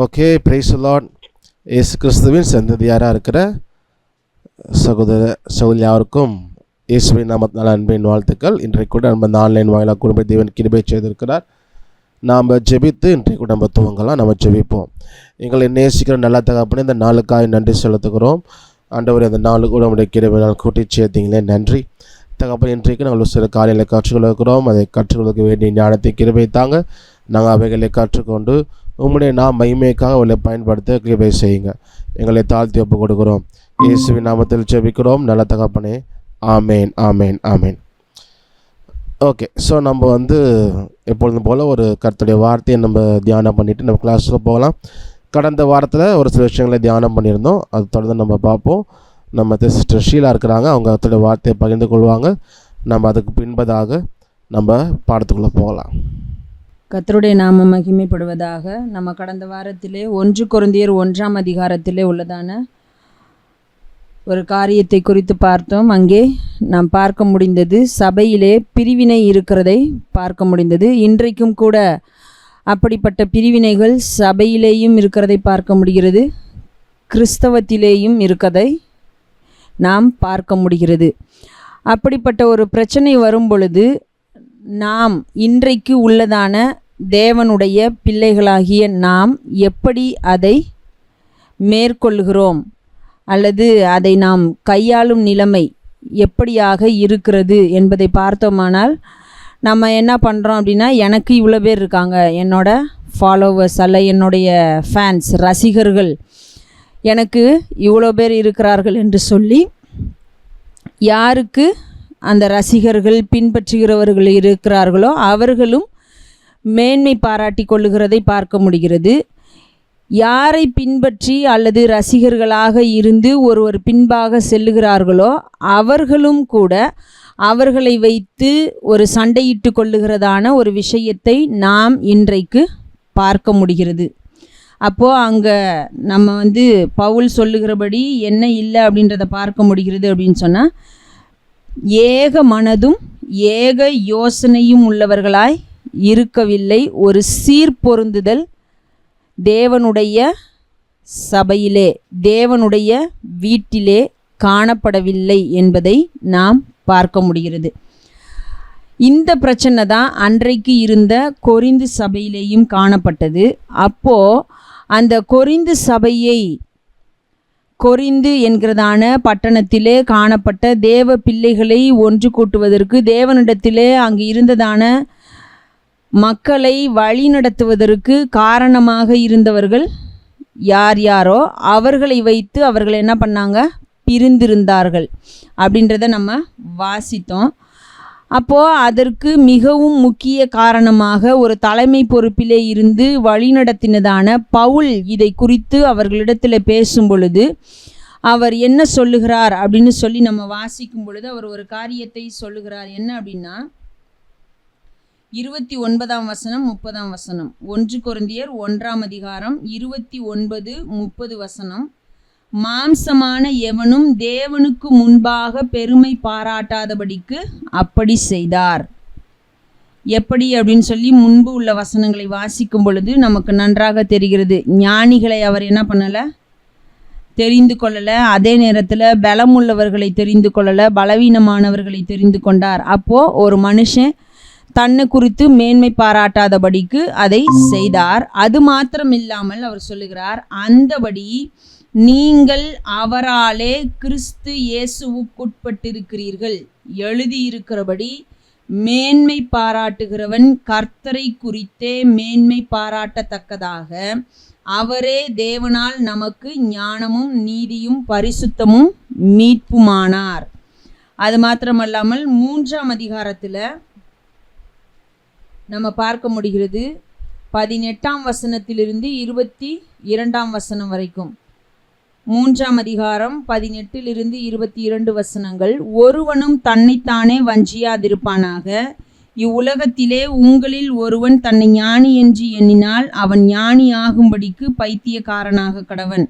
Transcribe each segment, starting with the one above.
Okay, praise the Lord. இயேசு கிறிஸ்துவின் சந்ததியாராக இருக்கிற சகோதர சகோதரி யாருக்கும் இயேசுவின் நாமத்தினால் அன்பின் வாழ்த்துக்கள். இன்றைக்கு கூட நம்ம ஆன்லைன் வாயிலாக குடும்ப தேவன் கிருபை செய்திருக்கிறார். நாம் ஜெபித்து இன்றைக்கு கூட நம்ம துவங்கலாம். நம்ம ஜெபிப்போம். எங்களை நேசிக்கிற நல்ல தகப்பனே, இந்த நாளுக்காக நன்றி செலுத்துகிறோம். ஆண்டவர், இந்த நாளுக்கு கூட நம்முடைய கிருபையினால் கூட்டி சேர்த்தீங்களே, நன்றி தகப்பன். இன்றைக்கு நாங்கள் சில காரியங்களை கற்றுக்கொள்கிறோம். அதை கற்றுக்கொள்ள வேண்டிய ஞானத்தை கிருபை தாங்க. நாங்கள் அவைகளை கற்றுக்கொண்டு உம்முடைய மகிமைக்காக அவளை பயன்படுத்த கிருபை செய்யுங்க. எங்களை தாழ்த்தி ஒப்பு கொடுக்கிறோம். இயேசுவின் நாமத்தில் ஜெபிக்கிறோம் நல்ல தகப்பனே, ஆமேன் ஆமேன் ஆமேன். ஓகே, ஸோ நம்ம எப்பொழுதும் போல் ஒரு கர்த்தருடைய வார்த்தையை நம்ம தியானம் பண்ணிவிட்டு நம்ம கிளாஸில் போகலாம். கடந்த வாரத்தில் ஒரு சில விஷயங்களை தியானம் பண்ணியிருந்தோம். அது தொடர்ந்து நம்ம பார்ப்போம். நம்ம சிஸ்டர் ஷீலா இருக்கிறாங்க, அவங்க கர்த்தருடைய வார்த்தையை பகிர்ந்து கொள்வாங்க. நம்ம அதுக்கு பின்பதாக நம்ம பாடத்துக்குள்ளே போகலாம். கர்த்தருடைய நாம மகிமைப்படுவதாக. நம்ம கடந்த வாரத்திலே 1 கொரிந்தியர் 1ஆம் அதிகாரத்திலே உள்ளதான ஒரு காரியத்தை குறித்து பார்த்தோம். அங்கே நாம் பார்க்க முடிந்தது, சபையிலே பிரிவினை இருக்கிறதை பார்க்க முடிந்தது. இன்றைக்கும் கூட அப்படிப்பட்ட பிரிவினைகள் சபையிலேயும் இருக்கிறதை பார்க்க முடிகிறது, கிறிஸ்தவத்திலேயும் இருக்கிறதை நாம் பார்க்க முடிகிறது. அப்படிப்பட்ட ஒரு பிரச்சனை வரும் பொழுது நாம் இன்றைக்கு உள்ளதான தேவனுடைய பிள்ளைகளாகிய நாம் எப்படி அதை மேற்கொள்கிறோம் அல்லது அதை நாம் கையாளும் நிலைமை எப்படியாக இருக்கிறது என்பதை பார்த்தோமானால், நம்ம என்ன பண்ணுறோம் அப்படின்னா, எனக்கு இவ்வளோ பேர் இருக்காங்க, என்னோட ஃபாலோவர்ஸ் அல்ல என்னுடைய ஃபேன்ஸ் ரசிகர்கள் எனக்கு இவ்வளோ பேர் இருக்கிறார்கள் என்று சொல்லி யாருக்கு அந்த ரசிகர்கள் பின்பற்றுகிறவர்கள் இருக்கிறார்களோ அவர்களும் மேன்மை பாராட்டி கொள்ளுகிறதை பார்க்க முடிகிறது. யாரை பின்பற்றி அல்லது ரசிகர்களாக இருந்து ஒருவர் பின்பாக செல்லுகிறார்களோ அவர்களும் கூட அவர்களை வைத்து ஒரு சண்டையிட்டு கொள்ளுகிறதான ஒரு விஷயத்தை நாம் இன்றைக்கு பார்க்க முடிகிறது. அப்போது அங்கே நம்ம பவுல் சொல்லுகிறபடி என்ன இல்லை அப்படின்றத பார்க்க முடிகிறது அப்படின்னு சொன்னால், ஏக மனதும் ஏக யோசனையும் உள்ளவர்களாய் இருக்கவில்லை, ஒரு சீர்பொருந்துதல் தேவனுடைய சபையிலே தேவனுடைய வீட்டிலே காணப்படவில்லை என்பதை நாம் பார்க்க முடிகிறது. இந்த பிரச்சனை தான் அன்றைக்கு இருந்த கொரிந்து சபையிலேயும் காணப்பட்டது. அப்போது அந்த கொரிந்து சபையை, கொரிந்து என்கிறதான பட்டணத்திலே காணப்பட்ட தேவ பிள்ளைகளை ஒன்று கூட்டுவதற்கு, தேவனிடத்திலே அங்கு இருந்ததான மக்களை வழி நடத்துவதற்கு காரணமாக இருந்தவர்கள் யார் யாரோ அவர்களை வைத்து அவர்கள் என்ன பண்ணாங்க, பிரிந்திருந்தார்கள் அப்படின்றத நம்ம வாசித்தோம். அப்போது அதற்கு மிகவும் முக்கிய காரணமாக ஒரு தலைமை பொறுப்பிலே இருந்து வழிநடத்தினதான பவுல் இதை குறித்து அவர்களிடத்தில் பேசும் பொழுது அவர் என்ன சொல்லுகிறார் அப்படின்னு சொல்லி நம்ம வாசிக்கும் பொழுது அவர் ஒரு காரியத்தை சொல்லுகிறார். என்ன அப்படின்னா, 29ஆம் வசனம் 30ஆம் வசனம், 1 கொரிந்தியர் 1ஆம் அதிகாரம் 29, 30 வசனம். மாம்சமான எவனும் தேவனுக்கு முன்பாக பெருமை பாராட்டாதபடிக்கு அப்படி செய்தார். எப்படி அப்படின்னு சொல்லி முன்பு உள்ள வசனங்களை வாசிக்கும் பொழுது நமக்கு நன்றாக தெரிகிறது. ஞானிகளை அவர் என்ன பண்ணலை, தெரிந்து கொள்ளலை. அதே நேரத்தில் பலமுள்ளவர்களை தெரிந்து கொள்ளலை, பலவீனமானவர்களை தெரிந்து கொண்டார். அப்போது ஒரு மனுஷன் தன்னை குறித்து மேன்மை பாராட்டாதபடிக்கு அதை செய்தார். அது மாத்திரம் இல்லாமல் அவர் சொல்லுகிறார், அந்தபடி நீங்கள் அவராலே கிறிஸ்து இயேசுவுக்குட்பட்டிருக்கிறீர்கள். எழுதியிருக்கிறபடி மேன்மை பாராட்டுகிறவன் கர்த்தரை குறித்தே மேன்மை பாராட்டத்தக்கதாக அவரே தேவனால் நமக்கு ஞானமும் நீதியும் பரிசுத்தமும் மீட்புமானார். அது மாத்திரமல்லாமல் 3ஆம் அதிகாரத்தில் நம்ம பார்க்க முடிகிறது, 18ஆம் வசனத்திலிருந்து 22ஆம் வசனம் வரைக்கும். 3ஆம் அதிகாரம் 18 22 வசனங்கள். ஒருவனும் தன்னைத்தானே வஞ்சியாதிருப்பானாக. இவ்வுலகத்திலே உங்களில் ஒருவன் தன்னை ஞானி என்று எண்ணினால் அவன் ஞானி ஆகும்படிக்கு பைத்தியக்காரனாக கடவன்.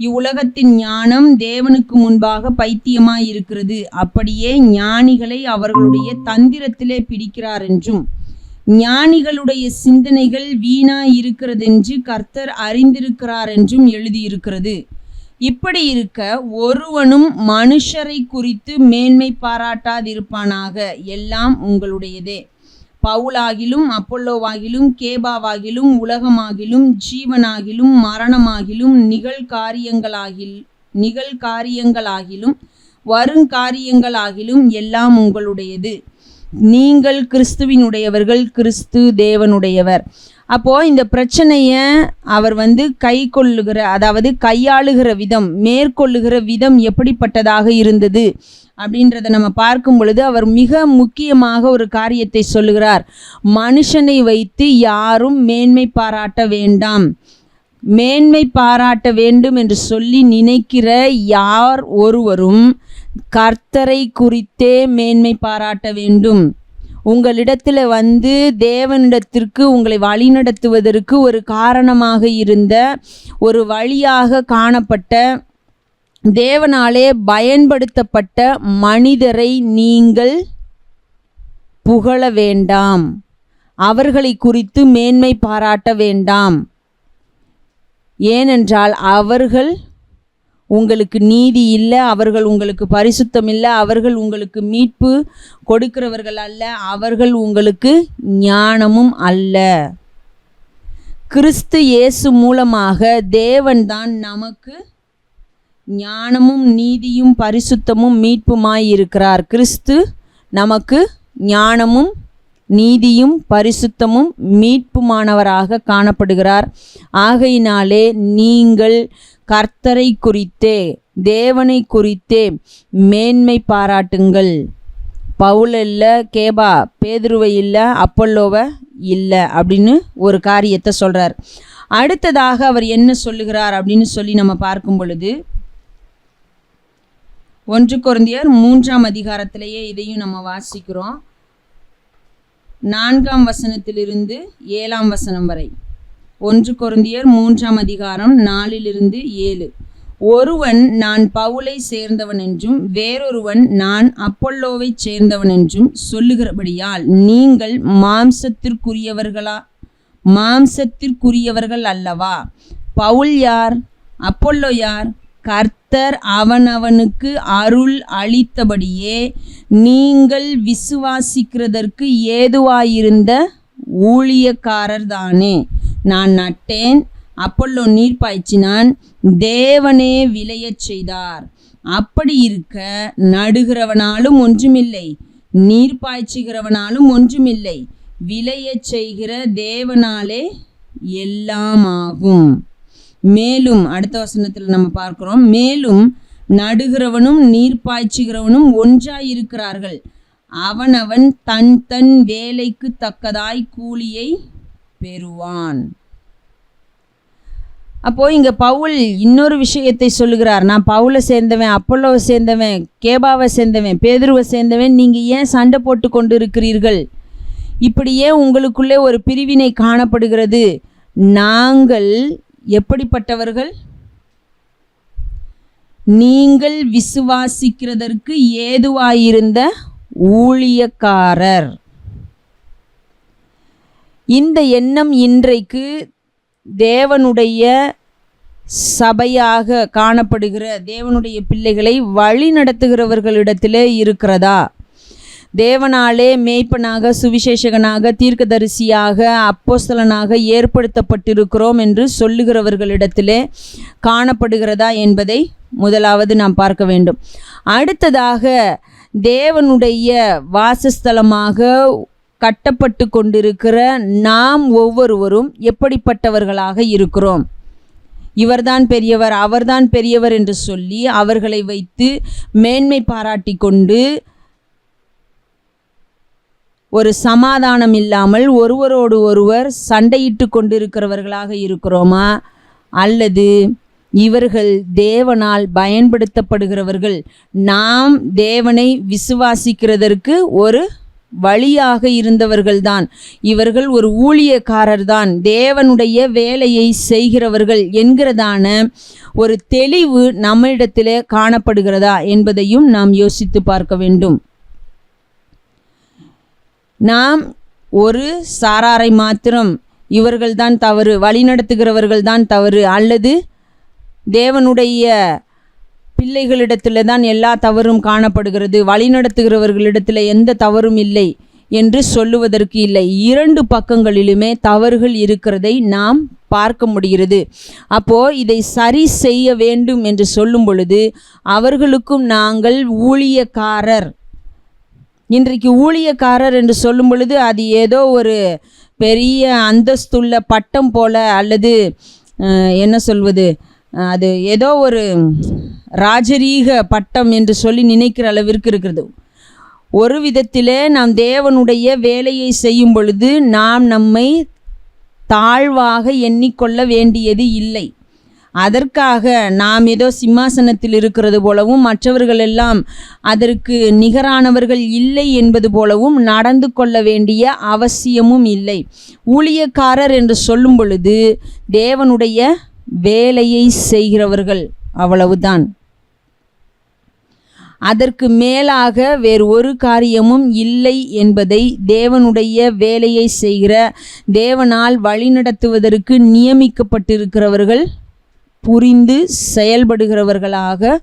இவ்வுலகத்தின் ஞானம் தேவனுக்கு முன்பாக பைத்தியமாயிருக்கிறது. அப்படியே ஞானிகளை அவர்களுடைய தந்திரத்திலே பிடிக்கிறார் என்றும் ஞானிகளுடைய சிந்தனைகள் வீணாய் இருக்கிறதென்று கர்த்தர் அறிந்திருக்கிறார் என்றும் எழுதியிருக்கிறது. இப்படி இருக்க ஒருவனும் மனுஷரை குறித்து மேன்மை பாராட்டாதிருப்பானாக, எல்லாம் உங்களுடையதே. பவுலாகிலும் அப்பொல்லோவாகிலும் கேபாவாகிலும் உலகமாகிலும் ஜீவனாகிலும் மரணமாகிலும் நிகழ்காரியங்களாகிலும் வருங்காரியங்களாகிலும் எல்லாம் உங்களுடையது. நீங்கள் கிறிஸ்துவினுடையவர்கள், கிறிஸ்து தேவனுடையவர். அப்போ இந்த பிரச்சனைய அவர் கையாளுகிற விதம், மேற்கொள்ளுகிற விதம் எப்படிப்பட்டதாக இருந்தது அப்படின்றத நம்ம பார்க்கும் பொழுது அவர் மிக முக்கியமாக ஒரு காரியத்தை சொல்லுகிறார். மனுஷனை வைத்து யாரும் மேன்மை பாராட்ட வேண்டாம். மேன்மை பாராட்ட வேண்டும் என்று சொல்லி நினைக்கிற யார் ஒருவரும் கர்த்தரை குறித்தே மேன்மை பாராட்ட வேண்டும். உங்களிடத்தில் தேவனிடத்திற்கு உங்களை வழிநடத்துவதற்கு ஒரு காரணமாக இருந்த, ஒரு வழியாக காணப்பட்ட, தேவனாலே பயன்படுத்தப்பட்ட மனிதரை நீங்கள் புகழ வேண்டாம். அவர்களை குறித்து மேன்மை பாராட்ட வேண்டாம். ஏனென்றால் அவர்கள் உங்களுக்கு நீதி இல்லை, அவர்கள் உங்களுக்கு பரிசுத்தம் இல்லை, அவர்கள் உங்களுக்கு மீட்பு கொடுக்கிறவர்கள் அல்ல, அவர்கள் உங்களுக்கு ஞானமும் அல்ல. கிறிஸ்து இயேசு மூலமாக தேவன்தான் நமக்கு ஞானமும் நீதியும் பரிசுத்தமும் மீட்புமாய் இருக்கிறார். கிறிஸ்து நமக்கு ஞானமும் நீதியும் பரிசுத்தமும் மீட்புமானவராக காணப்படுகிறார். ஆகையினாலே நீங்கள் கர்த்தரை குறித்தே, தேவனை குறித்தே மேன்மை பாராட்டுங்கள். பவுல் இல்லை, கேபா, பேதுருவை இல்லை, அப்பொல்லோவை இல்லை அப்படின்னு ஒரு காரியத்தை சொல்கிறார். அடுத்ததாக அவர் என்ன சொல்லுகிறார் அப்படின்னு சொல்லி நம்ம பார்க்கும் பொழுது 1 கொரிந்தியர் 3ஆம் அதிகாரத்திலேயே இதையும் நம்ம வாசிக்கிறோம். 4ஆம் வசனத்திலிருந்து 7ஆம் வசனம் வரை. 1 கொரிந்தியர் 3ஆம் அதிகாரம் 4லிருந்து 7. ஒருவன் நான் பவுலை சேர்ந்தவன் என்றும் வேறொருவன் நான் அப்பொல்லோவை சேர்ந்தவன் என்றும் சொல்லுகிறபடியால் நீங்கள் மாம்சத்திற்குரியவர்கள் அல்லவா? பவுல் யார்? அப்பொல்லோ யார்? கர்த்தர் அவனவனுக்கு அருள் அளித்தபடியே நீங்கள் விசுவாசிக்கிறதற்கு ஏதுவாயிருந்த ஊழியக்காரர் தானே. நான் நட்டேன், அப்பொல்லோ நீர் பாய்ச்சினான், தேவனே விளையச் செய்தார். அப்படி இருக்க நடுகிறவனாலும் ஒன்றுமில்லை, நீர் பாய்ச்சுகிறவனாலும் ஒன்றுமில்லை, விளையச் செய்கிற தேவனாலே எல்லாம் ஆகும். மேலும் அடுத்த வசனத்தில் நம்ம பார்க்கிறோம், மேலும் நடுகிறவனும் நீர் பாய்ச்சுகிறவனும் ஒன்றாயிருக்கிறார்கள், அவனவன் தன் தன் வேலைக்கு தக்கதாய் கூலியை பெறுவான். அப்போ இங்க பவுல் இன்னொரு விஷயத்தை சொல்லுகிறார். நான் பவுலை சேர்ந்தவன், அப்பொல்லோவை சேர்ந்தவன், கேபாவை சேர்ந்தவன், பேதுருவை சேர்ந்தவன், நீங்க ஏன் சண்டை போட்டு கொண்டு இருக்கிறீர்கள்? இப்படியே உங்களுக்குள்ளே ஒரு பிரிவினை காணப்படுகிறது. நாங்கள் எப்படிப்பட்டவர்கள்? நீங்கள் விசுவாசிக்கிறதற்கு ஏதுவாயிருந்த ஊழியக்காரர். இந்த எண்ணம் இன்றைக்கு தேவனுடைய சபையாக காணப்படுகிற தேவனுடைய பிள்ளைகளை வழி நடத்துகிறவர்களிடத்திலே இருக்கிறதா? தேவனாலே மேய்ப்பனாக, சுவிசேஷகனாக, தீர்க்கதரிசியாக, அப்போஸ்தலனாக ஏற்படுத்தப்பட்டிருக்கிறோம் என்று சொல்லுகிறவர்களிடத்திலே காணப்படுகிறதா என்பதை முதலாவது நாம் பார்க்க வேண்டும். அடுத்ததாக தேவனுடைய வாசஸ்தலமாக கட்டப்பட்டு கொண்டிருக்கிற நாம் ஒவ்வொருவரும் எப்படிப்பட்டவர்களாக இருக்கிறோம்? இவர்தான் பெரியவர், அவர்தான் பெரியவர் என்று சொல்லி அவர்களை வைத்து மேன்மை பாராட்டி கொண்டு ஒரு சமாதானம் இல்லாமல் ஒருவரோடு ஒருவர் சண்டையிட்டு கொண்டிருக்கிறவர்களாக இருக்கிறோமா? அல்லது இவர்கள் தேவனால் பயன்படுத்தப்படுகிறவர்கள், நாம் தேவனை விசுவாசிக்கிறதற்கு ஒரு வழியாக இருந்தவர்கள்தான், இவர்கள் ஒரு ஊழியக்காரர் தான், தேவனுடைய வேலையை செய்கிறவர்கள் என்கிறதான ஒரு தெளிவு நம்மிடத்திலே காணப்படுகிறதா என்பதையும் நாம் யோசித்து பார்க்க வேண்டும். நாம் ஒரு சாராரை மாத்திரம் இவர்கள்தான் தவறு, வழிநடத்துகிறவர்கள்தான் தவறு, அல்லது தேவனுடைய பிள்ளைகளிடத்தில் தான் எல்லா தவறும் காணப்படுகிறது, வழிநடத்துகிறவர்களிடத்தில் எந்த தவறும் இல்லை என்று சொல்லுவதற்கு இல்லை. இரண்டு பக்கங்களிலுமே தவறுகள் இருக்கிறதை நாம் பார்க்க முடிகிறது. அப்போது இதை சரி செய்ய வேண்டும் என்று சொல்லும் பொழுது அவர்களுக்கும் நாங்கள் ஊழியக்காரர். இன்றைக்கு ஊழியக்காரர் என்று சொல்லும் பொழுது அது ஏதோ ஒரு பெரிய அந்தஸ்துள்ள பட்டம் போல, அல்லது என்ன சொல்வது, அது ஏதோ ஒரு ராஜரீக பட்டம் என்று சொல்லி நினைக்கிற அளவிற்கு இருக்கிறது. ஒரு விதத்திலே நாம் தேவனுடைய வேலையை செய்யும் பொழுது நாம் நம்மை தாழ்வாக எண்ணிக்கொள்ள வேண்டியது இல்லை. அதற்காக நாம் ஏதோ சிம்மாசனத்தில் இருக்கிறது போலவும் மற்றவர்கள் எல்லாம் அதற்கு நிகரானவர்கள் இல்லை என்பது போலவும் நடந்து கொள்ள வேண்டிய அவசியமும் இல்லை. ஊழியக்காரர் என்று சொல்லும் பொழுது தேவனுடைய வேலையை செய்கிறவர்கள், அவ்வளவுதான். அதற்கு மேலாக வேறு ஒரு காரியமும் இல்லை என்பதை தேவனுடைய வேலையை செய்கிற, தேவனால் வழிநடத்துவதற்கு நியமிக்கப்பட்டிருக்கிறவர்கள் புரிந்து செயல்படுகிறவர்களாக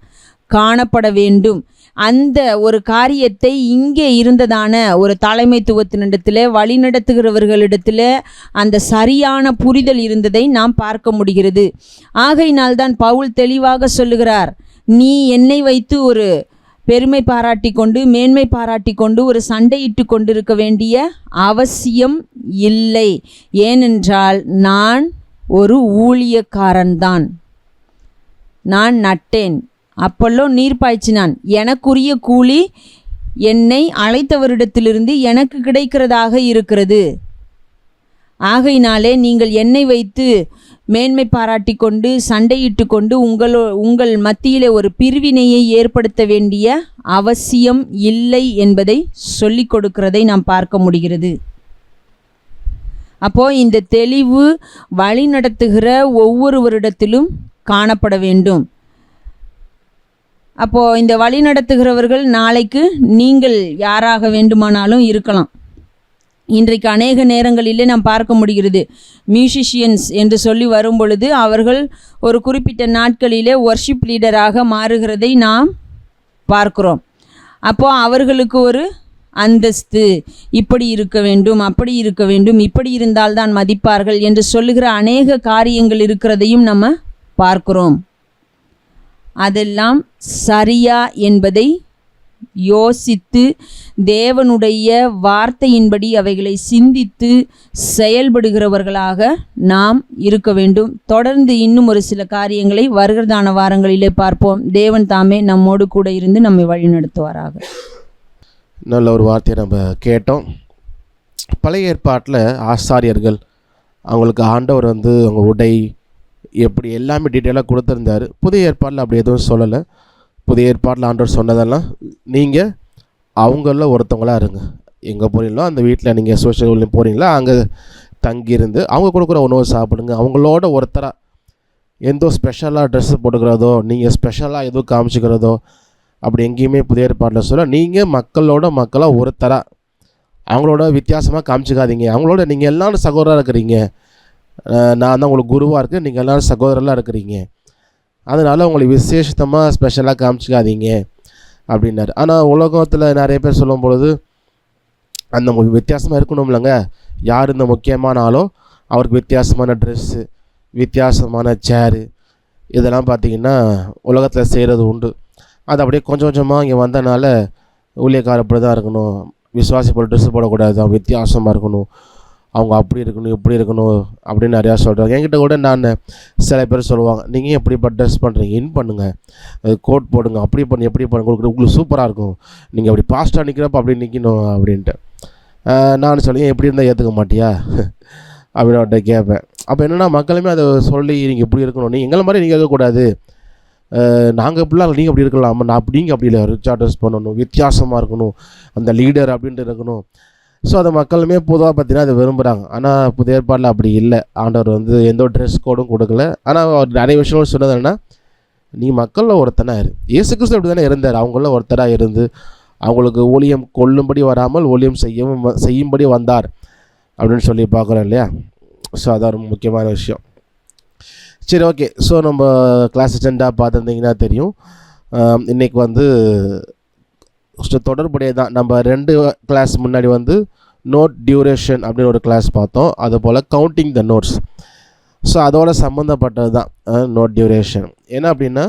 காணப்பட வேண்டும். அந்த ஒரு காரியத்தை இங்கே இருந்ததான ஒரு தலைமைத்துவத்தினிடத்தில், வழிநடத்துகிறவர்களிடத்தில் அந்த சரியான புரிதல் இருந்ததை நாம் பார்க்க முடிகிறது. ஆகையினால்தான் பவுல் தெளிவாக சொல்லுகிறார், நீ என்னை வைத்து ஒரு பெருமை பாராட்டி கொண்டு மேன்மை பாராட்டி கொண்டு ஒரு சண்டையிட்டு கொண்டிருக்க வேண்டிய அவசியம் இல்லை. ஏனென்றால் நான் ஒரு ஊழியக்காரன்தான். நான் நட்டேன், அப்பல்லோ நீர் பாய்ச்சினான், எனக்குரிய கூலி என்னை அழைத்தவரிடத்திலிருந்து எனக்கு கிடைக்கிறதாக இருக்கிறது. ஆகையினாலே நீங்கள் என்னை வைத்து மேன்மை பாராட்டி கொண்டு சண்டையிட்டு கொண்டு உங்கள் மத்தியிலே ஒரு பிரிவினையை ஏற்படுத்த வேண்டிய அவசியம் இல்லை என்பதை சொல்லிக் கொடுக்கிறதை நாம் பார்க்க முடிகிறது. அப்போது இந்த தெளிவு வழி நடத்துகிற ஒவ்வொருவரிடத்திலும் காணப்பட வேண்டும். அப்போது இந்த வழி நடத்துகிறவர்கள் நாளைக்கு நீங்கள் யாராக வேண்டுமானாலும் இருக்கலாம். இன்றைக்கு அநேக நேரங்களிலே நாம் பார்க்க முடிகிறது, மியூசிஷியன்ஸ் என்று சொல்லி வரும் பொழுது அவர்கள் ஒரு குறிப்பிட்ட நாட்களிலே வொர்ஷிப் லீடராக மாறுகிறதை நாம் பார்க்கிறோம். அப்போது அவர்களுக்கு ஒரு அந்தஸ்து, இப்படி இருக்க வேண்டும், அப்படி இருக்க வேண்டும், இப்படி இருந்தால்தான் மதிப்பார்கள் என்று சொல்லுகிற அநேக காரியங்கள் இருக்கிறதையும் நம்ம பார்க்கிறோம். அதெல்லாம் சரியா என்பதை யோசித்து தேவனுடைய வார்த்தையின்படி அவைகளை சிந்தித்து செயல்படுகிறவர்களாக நாம் இருக்க வேண்டும். தொடர்ந்து இன்னும் ஒரு சில காரியங்களை வருகிறதான வாரங்களிலே பார்ப்போம். தேவன் தாமே நம்மோடு கூட இருந்து நம்மை வழி நடத்துவாராக. நல்ல ஒரு வார்த்தையை நம்ம கேட்டோம். பழைய ஏற்பாட்டில் ஆசாரியர்கள் அவங்களுக்கு ஆண்டவர் அவங்க உடை எப்படி எல்லாமே டீட்டெயிலாக கொடுத்துருந்தார். புதிய ஏற்பாட்டில் அப்படி எதுவும் சொல்லலை. புதிய ஏற்பாட்டில் ஆண்டவர் சொன்னதெல்லாம் நீங்கள் அவங்களில் ஒருத்தவங்களாக இருங்க. எங்கே போகிறீங்களோ அந்த வீட்டில் நீங்கள் சோஷியல் போகிறீங்களா அங்கே தங்கியிருந்து அவங்க கொடுக்குற உணவு சாப்பிடுங்க. அவங்களோட ஒருத்தராக எந்த ஸ்பெஷலாக ட்ரெஸ்ஸு போட்டுக்கிறதோ நீங்கள் ஸ்பெஷலாக எதுவும் காமிச்சிக்கிறதோ அப்படி எங்கேயுமே புதிய ஏற்பாட்டில் சொல்ல. நீங்கள் மக்களாக ஒருத்தராக அவங்களோட வித்தியாசமாக காமிச்சிக்காதீங்க. அவங்களோட நீங்கள் எல்லோரும் சகோதரராக இருக்கிறீங்க. நான் தான் உங்களுக்கு குருவாக இருக்கேன், நீங்கள் எல்லோரும் சகோதரராக இருக்கிறீங்க. அதனால் உங்களை விசேஷமாக ஸ்பெஷலாக காமிச்சிக்காதீங்க அப்படின்னாரு. ஆனால் உலகத்தில் நிறைய பேர் சொல்லும் பொழுது அந்த வித்தியாசமாக இருக்கணும் இல்லைங்க. யார் இந்த முக்கியமான ஆளோ அவருக்கு வித்தியாசமான ட்ரெஸ்ஸு, வித்தியாசமான சேரு, இதெல்லாம் பார்த்திங்கன்னா உலகத்தில் செய்கிறது உண்டு. அது அப்படியே கொஞ்சம் கொஞ்சமாக இங்கே வந்தனால ஊழியக்காரர் இப்படி தான் இருக்கணும், விசுவாசி போல் ட்ரெஸ்ஸு போடக்கூடாது, அவங்க வித்தியாசமாக இருக்கணும், அவங்க அப்படி இருக்கணும் இப்படி இருக்கணும் அப்படின்னு நிறையா சொல்கிறாங்க. என்கிட்ட கூட நான் சில பேர் சொல்லுவாங்க, நீங்கள் எப்படிப்பட்ட ட்ரெஸ் பண்ணுறீங்க, இன் பண்ணுங்கள், கோட் போடுங்க, அப்படி பண்ணி எப்படி பண்ணுங்க, உங்களுக்கு சூப்பராக இருக்கும், நீங்கள் அப்படி பாஸ்ட்டாக நிற்கிறப்ப அப்படி நிற்கணும் அப்படின்ட்டு. நான் சொல்லுவேன், எப்படி இருந்தால் ஏற்றுக்க மாட்டியா அப்படின்னு அவர்கிட்ட கேட்பேன். அப்போ என்னென்னா மக்களுமே அதை சொல்லி நீங்கள் இப்படி இருக்கணும், நீங்கள் எங்களை மாதிரி நீங்கள் இருக்கக்கூடாது, நாங்கள் இப்படிலாம் நீங்கள் அப்படி இருக்கலாம், நான் நீங்கள் அப்படி இல்லை, ரிச்சாக ட்ரெஸ் பண்ணணும், வித்தியாசமாக இருக்கணும், அந்த லீடர் அப்படின்ட்டு இருக்கணும். ஸோ அதை மக்களுமே பொதுவாக பார்த்தீங்கன்னா அதை விரும்புகிறாங்க. ஆனால் புதிய ஏற்பாட்டில் அப்படி இல்லை. ஆண்டவர் எந்த ஒரு ட்ரெஸ் கோடும் கொடுக்கல. ஆனால் அவர் நிறைய விஷயங்கள் சொன்னது என்னன்னா, நீ மக்களில் ஒருத்தனாக இரு. இயேசு கிறிஸ்து அப்படி தானே இருந்தார். அவங்கள ஒருத்தராக இருந்து அவங்களுக்கு ஊழியம் கொள்ளும்படி வராமல் ஊழியம் செய்யும்படி வந்தார் அப்படின்னு சொல்லி பார்க்குறோம் இல்லையா. ஸோ அதான் ரொம்ப முக்கியமான விஷயம். சரி, ஓகே. ஸோ நம்ம கிளாஸ் அட்டெண்டாக பார்த்துருந்தீங்கன்னா தெரியும். இன்றைக்கி வந்து தொடர்புடைய தான். நம்ம 2 கிளாஸ் முன்னாடி வந்து நோட் டியூரேஷன் அப்படின்னு ஒரு கிளாஸ் பார்த்தோம். அதுபோல் கவுண்டிங் த நோட்ஸ். ஸோ அதோட சம்மந்தப்பட்டது தான் நோட் டியூரேஷன். என்ன அப்படின்னா,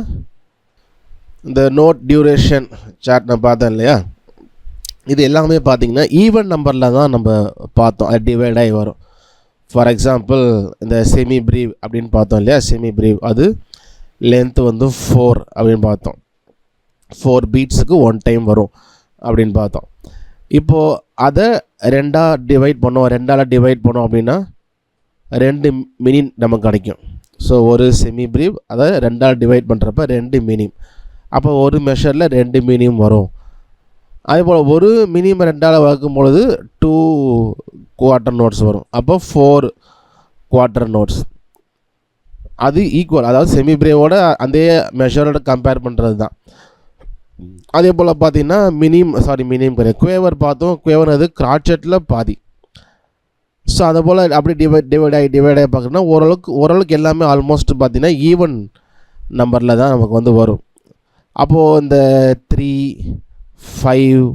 இந்த நோட் டியூரேஷன் சார்ட் நான் பார்த்தேன் இல்லையா, இது எல்லாமே பார்த்திங்கன்னா ஈவன் நம்பரில் தான் நம்ம பார்த்தோம். அது டிவைட் ஆகி வரும். ஃபார் எக்ஸாம்பிள் இந்த செமி ப்ரீவ் அப்படின்னு பார்த்தோம் இல்லையா. செமி ப்ரீவ் அது லென்த்து வந்து 4 அப்படின்னு பார்த்தோம். 4 பீட்ஸுக்கு 1 டைம் வரும் அப்படின்னு பார்த்தோம். இப்போது அதை 2ஆல் டிவைட் பண்ணோம் அப்படின்னா 2 மினிம் நமக்கு கிடைக்கும். ஸோ ஒரு செமி ப்ரீவ் அதை 2ஆல் டிவைட் பண்ணுறப்ப 2 மினிம். அப்போ ஒரு மெஷரில் 2 மினிம் வரும். அதேபோல் ஒரு மினிமம் 2ஆல் வகுக்கும் பொழுது 2 குவார்ட்டர் நோட்ஸ் வரும். அப்போ 4 குவார்ட்டர் நோட்ஸ். அது ஈக்குவல், அதாவது செமி பிரேவோட அந்த மெஷரோட கம்பேர் பண்ணுறது தான். அதே போல் பார்த்தீங்கன்னா மினிம் கிடையாது, குவேவர் பார்த்தோம். குவேவர் அது கிராட்செட்டில் பாதி. ஸோ அதை போல் அப்படி டிவைட் ஆகி பார்க்குறோன்னா ஓரளவுக்கு எல்லாமே ஆல்மோஸ்ட் பார்த்தீங்கன்னா ஈவன் நம்பரில் தான் நமக்கு வந்து வரும். அப்போது இந்த 3, 5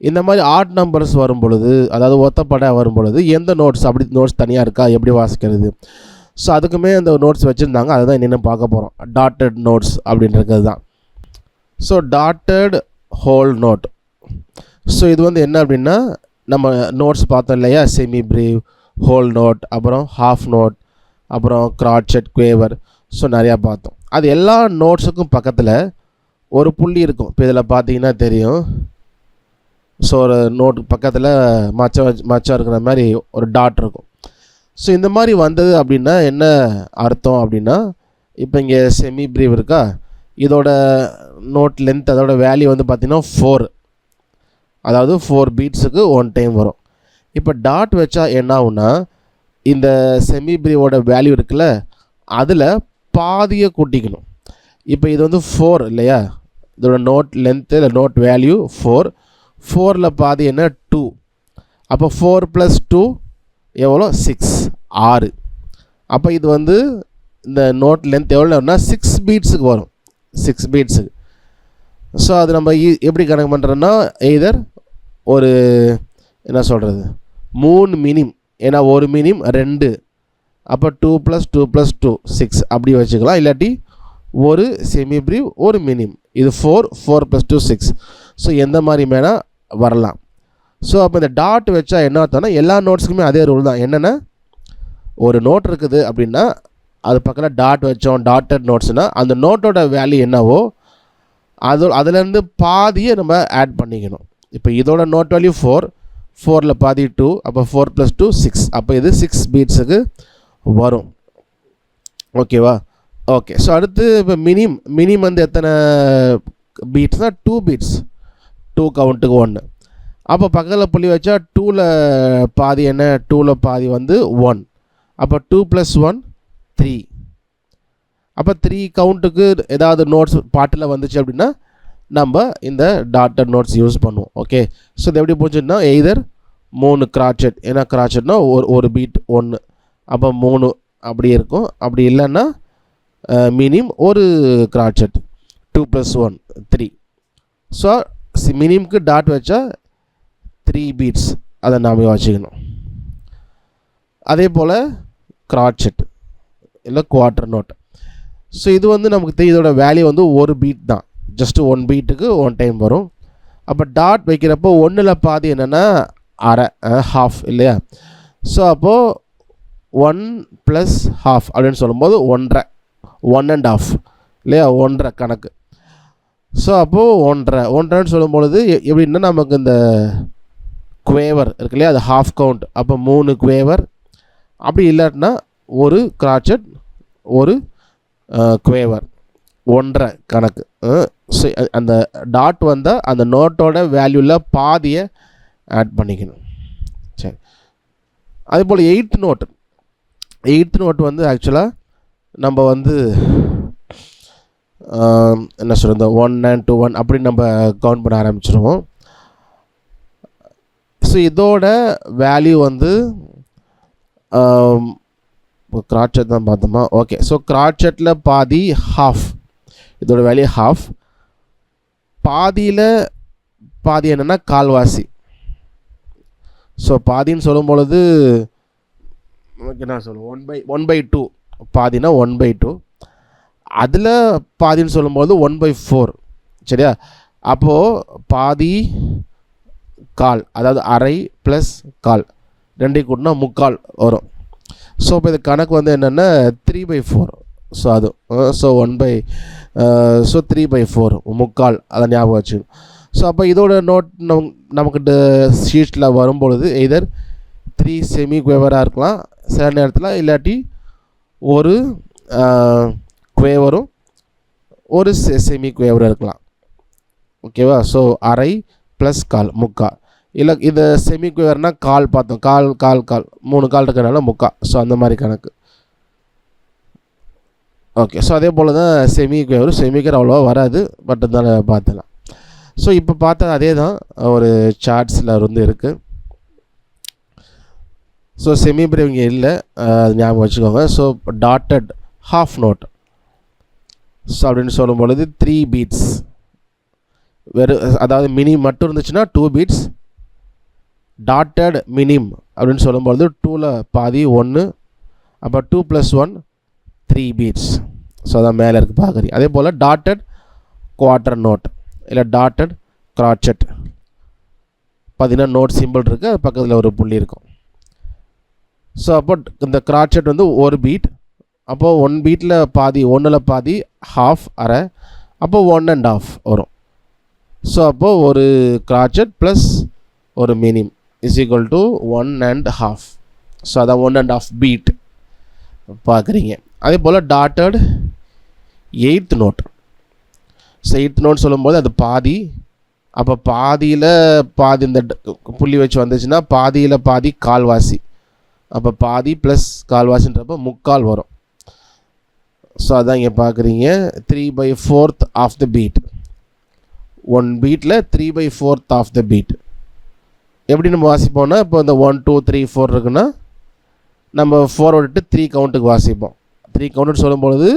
இந்த மாதிரி ஆட் நம்பர்ஸ் வரும் பொழுது, அதாவது ஒத்தப்படை வரும் பொழுது எந்த நோட்ஸ் அப்படி நோட்ஸ் தனியாக இருக்கா, எப்படி வாசிக்கிறது. ஸோ அதுக்குமே அந்த நோட்ஸ் வச்சுருந்தாங்க. அதை தான் என்னென்னு பார்க்க போகிறோம். டாட்டட் நோட்ஸ் அப்படின்றது தான். So dotted whole note. So இது வந்து என்ன அப்படின்னா, நம்ம நோட்ஸ் பார்த்தோம் இல்லையா, செமி பிரீவ், ஹோல் நோட், அப்புறம் ஹாஃப் நோட், அப்புறம் கிராட்செட், குவேவர். ஸோ நிறையா பார்த்தோம். அது எல்லா நோட்ஸுக்கும் பக்கத்தில் ஒரு புள்ளி இருக்கும். இப்போ இதில் பார்த்தீங்கன்னா தெரியும். ஸோ ஒரு நோட்டு பக்கத்தில் மச்சம் இருக்கிற மாதிரி ஒரு டாட் இருக்கும். ஸோ இந்த மாதிரி வந்தது அப்படின்னா என்ன அர்த்தம் அப்படின்னா, இப்போ இங்கே செமி பிரீவ் இருக்கா, இதோட நோட் லென்த், அதோட வேல்யூ வந்து பார்த்திங்கன்னா 4, அதாவது 4 பீட்ஸுக்கு 1 டைம் வரும். இப்போ டாட் வச்சா என்ன ஆகுன்னா, இந்த செமி பிரீவோட வேல்யூ இருக்குல்ல, அதில் பாதியை கூட்டிக்கணும். இப்போ இது வந்து 4 இல்லையா, இதோட நோட் லென்த்து இல்லை நோட் வேல்யூ 4ல் பாதி என்ன 2. அப்போ 4 + 2 எவ்வளோ 6. அப்போ இது வந்து இந்த நோட் லென்த் எவ்வளோன்னா 6 பீட்ஸுக்கு வரும். 6 பீட்ஸுக்கு. ஸோ அது நம்ம எப்படி கணக்கு பண்ணுறோன்னா, எய்தர் ஒரு என்ன சொல்கிறது 3 மினிம், ஏன்னா ஒரு மினிம் 2, அப்போ 2 + 2 + 2 6 அப்படி வச்சுக்கலாம். இல்லாட்டி ஒரு செமி பிரீவ், ஒரு மினிம், இது 4 + 2 6. ஸோ எந்த மாதிரி வேணால் வரலாம். ஸோ அப்போ இந்த டாட் வச்சா என்ன அர்த்தம்னா, எல்லா நோட்ஸுக்குமே அதே ரூல் தான். என்னென்னா, ஒரு நோட் இருக்குது அப்படின்னா அது பக்கத்தில் டாட் வச்சோம், டாட்டட் நோட்ஸ்னால் அந்த நோட்டோட வேல்யூ என்னவோ அதுலேருந்து பாதியை நம்ம ஆட் பண்ணிக்கணும். இப்போ இதோட நோட் வேல்யூ 4ல் பாதி 2, அப்போ 4 + 2 6. அப்போ இது 6 பீட்ஸுக்கு வரும். ஓகேவா? ஓகே. ஸோ அடுத்து இப்போ மினிம் வந்து எத்தனை பீட்ஸ்னால் 2 பீட்ஸ், 2 கவுண்ட்டுக்கு 1. அப்போ பக்கத்தில் புள்ளி வச்சா 2ல் பாதி என்ன, 2ல் பாதி வந்து 1. அப்போ 2 + 1 3. அப்போ 3 கவுண்ட்டுக்கு ஏதாவது நோட்ஸ் பாட்டில் வந்துச்சு அப்படின்னா நம்ம இந்த டாட்டட் நோட்ஸ் யூஸ் பண்ணுவோம். ஓகே. ஸோ இது எப்படி போச்சுன்னா, எய்தர் 3 கிராட்செட், ஏன்னா கிராட்செட்னா ஒரு பீட் 1, அப்போ 3 அப்படி இருக்கும். அப்படி இல்லைன்னா மினிம் ஒரு கிராட்செட் 2 + 1 3. ஸோ மினிம்க்கு டாட் வச்சா 3 பீட்ஸ், அதை நாம் வச்சுக்கணும். அதே போல் கிராட்செட் இல்லை குவார்ட்டர் நோட். ஸோ இது வந்து நமக்கு தெரியும், இதோட வேல்யூ வந்து ஒரு பீட் தான், ஜஸ்ட்டு 1 பீட்டுக்கு 1 டைம் வரும். அப்போ டாட் வைக்கிறப்போ 1ல் பாதி என்னென்னா அரை, ஹாஃப் இல்லையா. ஸோ அப்போது 1 + ½ அப்படின்னு சொல்லும்போது 1.5, 1.5 இல்லையா, 1.5 கணக்கு. ஸோ அப்போது 1.5 சொல்லும்பொழுது எப்படின்னா, நமக்கு இந்த குவேவர் இருக்கு இல்லையா, அது ஹாஃப் கவுண்ட். அப்போ 3 குவேவர். அப்படி இல்லாட்டினா ஒரு கிராட்செட், ஒரு குவேவர், 1.5 கணக்கு. ஸோ அந்த டாட் வந்தால் அந்த நோட்டோட வேல்யூவில் பாதியை ஆட் பண்ணிக்கணும். சரி. அதேபோல் 8th நோட் வந்து ஆக்சுவலாக நம்ம வந்து என்ன சொல்கிறது, 1 and 2 1 அப்படி நம்ம கவுண்ட் பண்ண ஆரம்பிச்சிருவோம். ஸோ இதோட வேல்யூ வந்து கிராட்செட் தான் பார்த்தோமா? ஓகே. ஸோ கிராட்செட்டில் பாதி ஹாஃப், இதோட வேல்யூ ஹாஃப். பாதியில் பாதி என்னென்னா கால்வாசி. ஸோ பாதின்னு சொல்லும் பொழுது நமக்கு என்ன சொல்லுவோம், 1/2. பாதினா 1/2. அதில் பாதின்னு சொல்லும்போது 1/4. சரியா? அப்போது பாதி கால், அதாவது அரை ப்ளஸ் கால் ரெண்டையும் கூட்டினா முக்கால் வரும். ஸோ இப்போ இது கணக்கு வந்து என்னென்னா 3/4. ஸோ அது ஸோ 3/4 முக்கால், அதை ஞாபகம் வச்சுக்கணும். ஸோ அப்போ இதோட நோட் நமக்கு ஷீட்டில் வரும்பொழுது எய்தர் 3 செமி குவேவராக இருக்கலாம் சில நேரத்தில், இல்லாட்டி ஒரு குவேவரும் ஒரு செமி குவேவரும் இருக்கலாம். ஓகேவா? ஸோ அரை ப்ளஸ் கால் முக்கால். இல்லை இது செமி குவேவர்னால் கால் பார்த்தோம், கால் கால் கால் 3 கால் இருக்கிறனால முக்கால். ஸோ அந்த மாதிரி கணக்கு. ஓகே. ஸோ அதே போல் தான் செமி குவேவர் அவ்வளோவா வராது, பட் இருந்தாலும் பார்த்துலாம். ஸோ இப்போ பார்த்தா அதே தான் ஒரு சார்ட்ஸில் வந்து இருக்குது. ஸோ செமி பிரேவ் இங்கே இல்லை, அது ஞாபகம் வச்சுக்கோங்க. So dotted half note. So அப்படின்னு சொல்லும் பொழுது 3 பீட்ஸ், அதாவது மினிம் மட்டும் இருந்துச்சுன்னா 2 பீட்ஸ். டாட்டட் மினிம் அப்படின்னு சொல்லும்பொழுது 2ல் பாதி 1, அப்போ 2 + 1 3 பீட்ஸ். ஸோ அதான் மேலே இருக்குது பார்க்குறீங்க. அதே போல் டாட்டட் குவார்ட்டர் நோட் இல்லை டாட்டட் கிராட்செட் பார்த்தீங்கன்னா நோட் சிம்பிள் இருக்குது, அது பக்கத்தில் ஒரு புள்ளி இருக்கும். ஸோ அப்போ இந்த கிராட்செட் வந்து ஒரு பீட், அப்போது 1 பீட்டில் பாதி 1ல் பாதி ஹாஃப் அரை, அப்போது 1.5 வரும். ஸோ அப்போது ஒரு கிராட்செட் ப்ளஸ் ஒரு minim is equal to 1.5. So அதான் 1.5 பீட் பார்க்குறீங்க. அதே போல் dotted 8th note. So 8th note சொல்லும்போது அது பாதி, அப்போ பாதியில் பாதி இந்த புள்ளி வச்சு வந்துச்சுன்னா பாதியில் பாதி கால்வாசி, அப்போ பாதி ப்ளஸ் கால்வாசின்றப்போ முக்கால் வரும். ஸோ அதான் இங்கே பார்க்குறீங்க 3/4 ஆஃப் த பீட். 1 பீட்டில் 3/4 ஆஃப் த பீட். எப்படி நம்ம வாசிப்போம்னா, இப்போ இந்த 1 2 3 4 இருக்குன்னா நம்ம 4 விட்டு 3 கவுண்ட்டுக்கு வாசிப்போம். 3 கவுண்ட்டுன்னு சொல்லும்பொழுது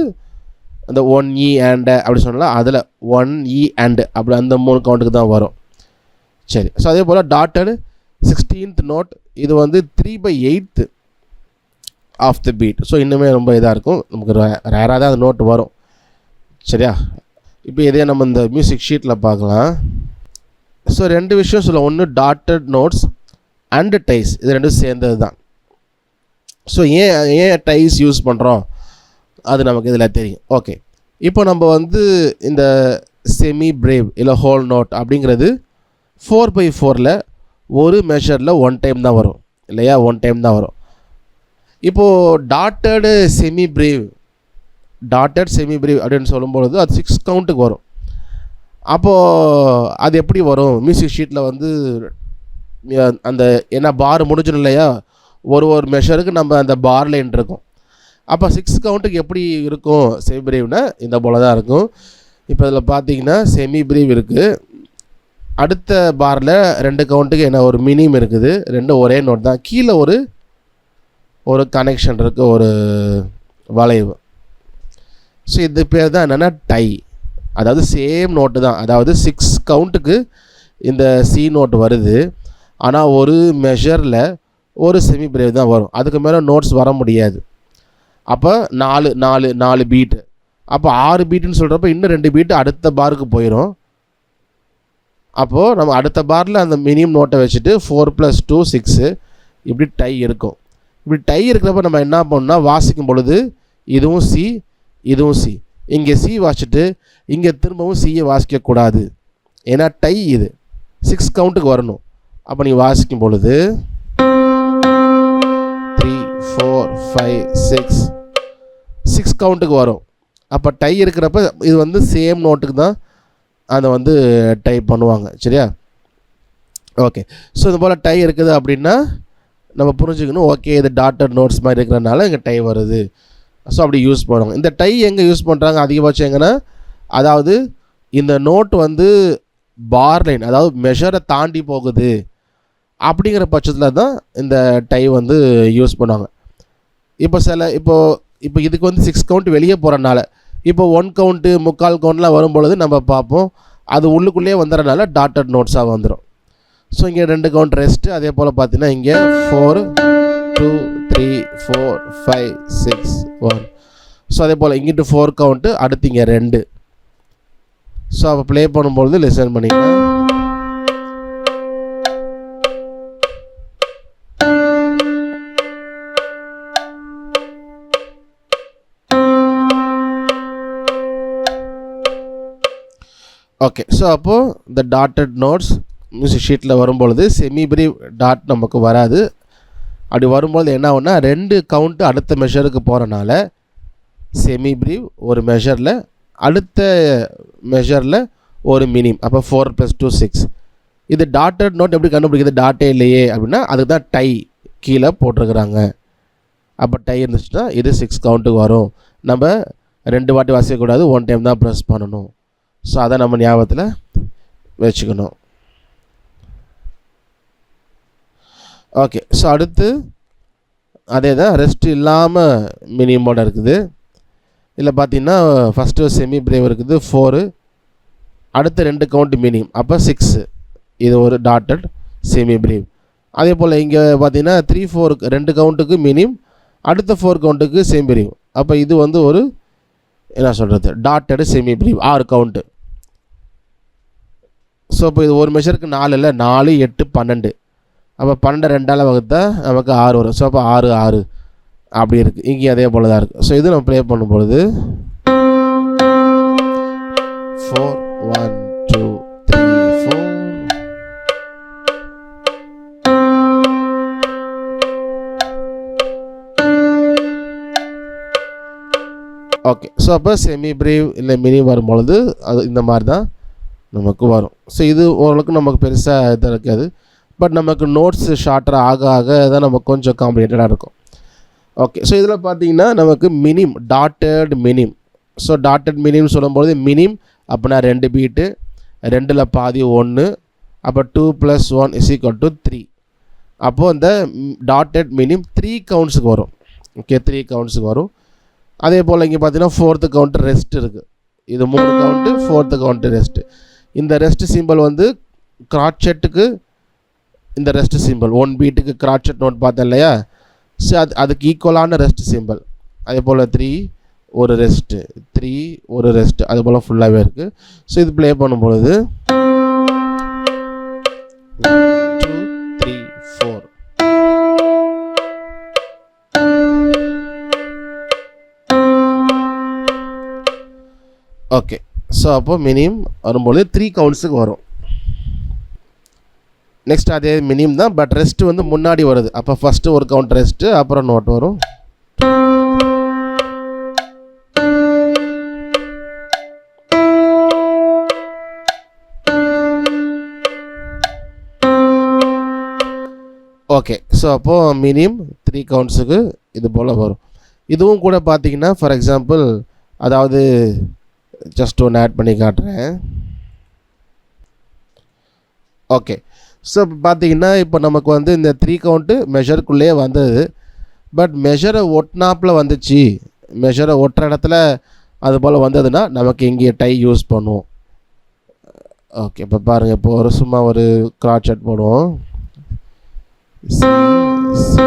அந்த 1E and அப்படி சொன்னால் அதில் 1E and அப்படி அந்த 3 கவுண்ட்டுக்கு தான் வரும். சரி. ஸோ அதே போல் டாட்டட் 16th நோட், இது வந்து 3/8 ஆஃப் த பீட். ஸோ இன்னுமே ரொம்ப இதாக இருக்கும், நமக்கு ரேராக தான் அந்த நோட் வரும். சரியா? இப்போ இதே நம்ம இந்த மியூசிக் ஷீட்டில் பார்க்கலாம். ஸோ 2 விஷயம் சொல்லுவோம், ஒன்று டாட்டட் நோட்ஸ் அண்டு டைஸ், இது ரெண்டும் சேர்ந்தது தான். ஸோ ஏன் டைஸ் யூஸ் பண்ணுறோம் அது நமக்கு இதில் தெரியும். ஓகே. இப்போ நம்ம வந்து இந்த செமி பிரேவ் இல்லை ஹோல் நோட் அப்படிங்கிறது 4/4ல் ஒரு மெஷரில் 1 டைம் தான் வரும் இல்லையா? 1 டைம் தான் வரும். இப்போது டாட்டட் செமி பிரேவ் அப்படின்னு சொல்லும்பொழுது அது 6 கவுண்ட்டுக்கு வரும். அப்போது அது எப்படி வரும்? மியூசிக் ஷீட்டில் வந்து அந்த என்ன பார் முடிஞ்சிடும் இல்லையா? ஒரு மெஷருக்கு நம்ம அந்த பார் லைன் இருக்கும். அப்போ 6 கவுண்ட்டுக்கு எப்படி இருக்கும் செமி பிரேவ்னா? இந்த போல் தான் இருக்கும். இப்போ இதில் பார்த்தீங்கன்னா செமி பிரேவ் இருக்குது, அடுத்த பாரில் 2 கவுண்ட்டுக்கு என்ன ஒரு மினிம் இருக்குது, ரெண்டும் ஒரே நோட் தான். கீழே ஒரு கனெக்ஷன் இருக்குது, ஒரு வளைவு. ஸோ இது பேர் தான் என்னென்னா டை. அதாவது சேம் நோட்டு தான், அதாவது 6 கவுண்ட்டுக்கு இந்த சி நோட் வருது, ஆனால் ஒரு மெஷரில் ஒரு செமி பிரேவ் தான் வரும், அதுக்கு மேலே நோட்ஸ் வர முடியாது. அப்போ 4 பீட்டு, அப்போ 6 பீட்டுன்னு சொல்கிறப்ப இன்னும் 2 பீட்டு அடுத்த பாருக்கு போயிடும். அப்போது நம்ம அடுத்த பாரில் அந்த மினிமம் நோட்டை வச்சுட்டு 4 + 2 6 இப்படி டை இருக்கும். இப்படி டை இருக்கிறப்ப நம்ம என்ன பண்ணோம்னா, வாசிக்கும் பொழுது இதுவும் சி இதுவும் சி, இங்கே சி வாசிச்சுட்டு இங்கே திரும்பவும் சியை வாசிக்கக்கூடாது, ஏன்னா டை இது 6 கவுண்ட்டுக்கு வரணும். அப்போ நீங்கள் வாசிக்கும் பொழுது 3 4 5 6 கவுண்ட்டுக்கு வரும். அப்போ டை இருக்கிறப்ப இது வந்து சேம் நோட்டுக்கு தான் அதை வந்து டைப் பண்ணுவாங்க. சரியா? ஓகே. ஸோ இது போல் டை இருக்குது அப்படின்னா நம்ம புரிஞ்சுக்கணும், ஓகே இது டாட்டட் நோட்ஸ் மாதிரி இருக்கிறனால இங்கே டை வருது. ஸோ அப்படி யூஸ் பண்ணுவாங்க. இந்த டை எங்கே யூஸ் பண்ணுறாங்க அதிகபட்சம் எங்கன்னா, அதாவது இந்த நோட் வந்து பார் லைன், அதாவது மெஷரை தாண்டி போகுது அப்படிங்கிற பட்சத்தில் தான் இந்த டை வந்து யூஸ் பண்ணுவாங்க. இப்போ இப்போ இதுக்கு வந்து 6 கவுண்ட் வெளியே போகிறனால இப்போ 1 கவுண்ட்டு 3/4 கவுண்ட்லாம் வரும்பொழுது நம்ம பார்ப்போம் அது உள்ளுக்குள்ளேயே வந்துடுறனால டாட்டட் நோட்ஸாக வந்துடும். ஸோ இங்கே 2 கவுண்ட் ரெஸ்ட்டு. அதே போல் பார்த்தீங்கன்னா இங்கே 4 2 3 4 5 6 1. ஸோ அதே போல் இங்கிட்டு 4 கவுண்ட்டு, அடுத்து இங்கே 2. ஸோ அப்போ ப்ளே பண்ணும்பொழுது லிசன் பண்ணிக்கலாம். ஓகே, ஸோ அப்போது இந்த டாட்டட் நோட்ஸ் மியூசிக் ஷீட்டில் வரும்பொழுது செமி பிரீவ் டாட் நமக்கு வராது. அப்படி வரும்பொழுது என்ன ஆகுனா 2 கவுண்ட்டு அடுத்த மெஷருக்கு போகிறனால செமி பிரீவ் ஒரு மெஷரில், அடுத்த மெஷரில் ஒரு மினிம். அப்போ 4 + 2 6. இது டாட்டட் நோட் எப்படி கண்டுபிடிக்கிறது? டாட்டே இல்லையே அப்படின்னா அதுக்கு தான் டை கீழே போட்டிருக்கிறாங்க. அப்போ டை இருந்துச்சுன்னா இது 6 கவுண்ட்டுக்கு வரும். நம்ம 2 வாட்டி வாசிக்கக்கூடாது, 1 டைம் தான் ப்ரெஸ் பண்ணணும். ஸோ அதை நம்ம ஞாபகத்தில் வச்சுக்கணும். ஓகே, ஸோ அடுத்து அதே தான் ரெஸ்ட் இல்லாமல் மினிமோட இருக்குது. இதில் பார்த்தீங்கன்னா ஃபஸ்ட்டு செமி பிரேவ் இருக்குது 4, அடுத்த 2 கவுண்ட் மினிம், அப்போ 6. இது ஒரு டாட்டட் செமி பிரேவ். அதே போல் இங்கே பார்த்தீங்கன்னா 3 4 2 கவுண்ட்டுக்கு மினிம், அடுத்த 4 கவுண்ட்டுக்கு செமி பிரேவ். அப்போ இது வந்து ஒரு என்ன சொல்கிறது dotted semi brave 6 count. So இப்போ இது ஒரு மெஷருக்கு 4 இல்லை, 4 8 12. அப்போ 12 2ஆல் வகுத்தா நமக்கு 6 வரும். ஸோ அப்போ 6 6 அப்படி இருக்குது. இங்கே அதே போல் தான் இருக்குது. ஸோ இது நம்ம ப்ளே பண்ணும்பொழுது 4 1 2 3 4. ஓகே, ஸோ அப்போ செமி பிரேவ் இல்லை மினி வரும்பொழுது அது இந்த மாதிரி தான் நமக்கு வரும். ஸோ இது ஓரளவுக்கு நமக்கு பெருசாக இதாக இருக்காது. பட் நமக்கு நோட்ஸ் ஷார்ட்டராக ஆக ஆக தான் நமக்கு கொஞ்சம் காம்ப்ளிகேட்டடாக இருக்கும். ஓகே, ஸோ இதில் பார்த்தீங்கன்னா நமக்கு மினிம், டாட்டட் மினிம். ஸோ டாட்டட் மினிம் சொல்லும்போது மினிம் அப்படின்னா 2 பீட்டு, 2ல் பாதி 1, அப்போ 2 + 1 = 3. அப்போது இந்த டாட்டட் மினிம் 3 கவுண்ட்ஸுக்கு வரும். ஓகே, 3 கவுண்ட்ஸுக்கு வரும். அதே போல் இங்கே பார்த்தீங்கன்னா 4th கவுண்ட் ரெஸ்ட் இருக்குது. இது 3 கவுண்ட்டு, 4th கவுண்ட்டு ரெஸ்ட்டு. இந்த ரெஸ்ட் சிம்பிள் வந்து கிராட்செட்டுக்கு இந்த ரெஸ்ட் சிம்பிள் 1 பீட்டுக்கு கிராட்செட் நோட் பார்த்தேன் இல்லையா? ஸோ அதுக்கு ஈக்குவலான ரெஸ்ட் சிம்பிள். அதே போல் 3 ஒரு ரெஸ்ட்டு, 3 ஒரு ரெஸ்ட்டு, அது போல் ஃபுல்லாகவே இருக்குது. ஸோ இது ப்ளே பண்ணும்பொழுது 2 3 4. ஓகே, ஸோ அப்போது மினிம் வரும்பொழுது 3 கவுண்ட்ஸுக்கு வரும். நெக்ஸ்ட் அதே மினிம் தான், பட் ரெஸ்ட்டு வந்து முன்னாடி வருது. அப்போ ஃபஸ்ட்டு ஒரு கவுண்ட் ரெஸ்ட்டு, அப்புறம் நோட் வரும். ஓகே, ஸோ அப்போது மினிம் 3 கவுண்ட்ஸுக்கு இது போல் வரும். இதுவும் கூட பார்த்தீங்கன்னா ஃபார் எக்ஸாம்பிள், அதாவது ஜஸ்ட் ஒன்று ஆட் பண்ணி காட்டுறேன். ஓகே, ஸோ இப்போ பார்த்தீங்கன்னா இப்போ நமக்கு வந்து இந்த 3 கவுண்ட்டு மெஷருக்குள்ளேயே வந்தது. பட் மெஷரை ஒட்டினாப்பில் வந்துச்சு, மெஷரை ஒட்டுற இடத்துல அது போல் வந்ததுன்னா நமக்கு இங்கே டை யூஸ் பண்ணுவோம். ஓகே, இப்போ பாருங்கள், இப்போ ஒரு சும்மா ஒரு கிராட்செட் போடுவோம். C C.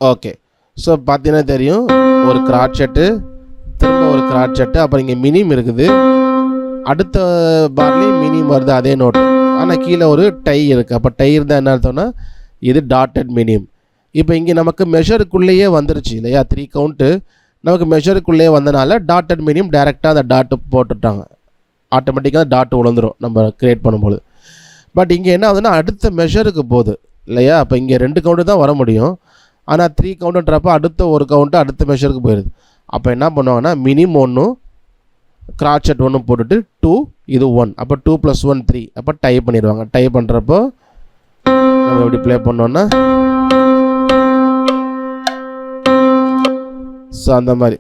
ஓகே, ஸோ பார்த்தீங்கன்னா தெரியும், ஒரு கிராட்செட்டு, திரும்ப ஒரு கிராட்செட்டு, அப்புறம் இங்கே மினிம் இருக்குது. அடுத்த பார்லேயும் மினிம் வருது அதே நோட்டு, ஆனால் கீழே ஒரு டை இருக்குது. அப்போ டை இருந்தால் என்ன அர்த்தம்னா இது டாட்டட் மினிம். இப்போ இங்கே நமக்கு மெஷருக்குள்ளேயே வந்துருச்சு இல்லையா? 3 கவுண்ட்டு நமக்கு மெஷருக்குள்ளேயே வந்தனால டாட்டட் மினிம் டைரெக்டாக அந்த டாட்டு போட்டுட்டாங்க. ஆட்டோமேட்டிக்காக டாட்டு விழுந்துடும் நம்ம க்ரியேட் பண்ணும்போது. பட் இங்கே என்ன ஆகுதுன்னா அடுத்த மெஷருக்கு போகுது இல்லையா? அப்போ இங்கே 2 கவுண்ட்டு தான் வர முடியும். ஆனால் 3 கவுண்ட்டுன்றப்போ அடுத்த ஒரு கவுண்ட்டு அடுத்த மெஷருக்கு போயிடுது. அப்போ என்ன பண்ணுவாங்கன்னா மினிம் 1 கிராட்செட் 1 போட்டுட்டு 2 இது 1, அப்போ 2 + 1 3, அப்போ டைப் பண்ணிடுவாங்க. டைப் பண்ணுறப்போ நம்ம எப்படி ப்ளே பண்ணோன்னா ஸோ அந்த மாதிரி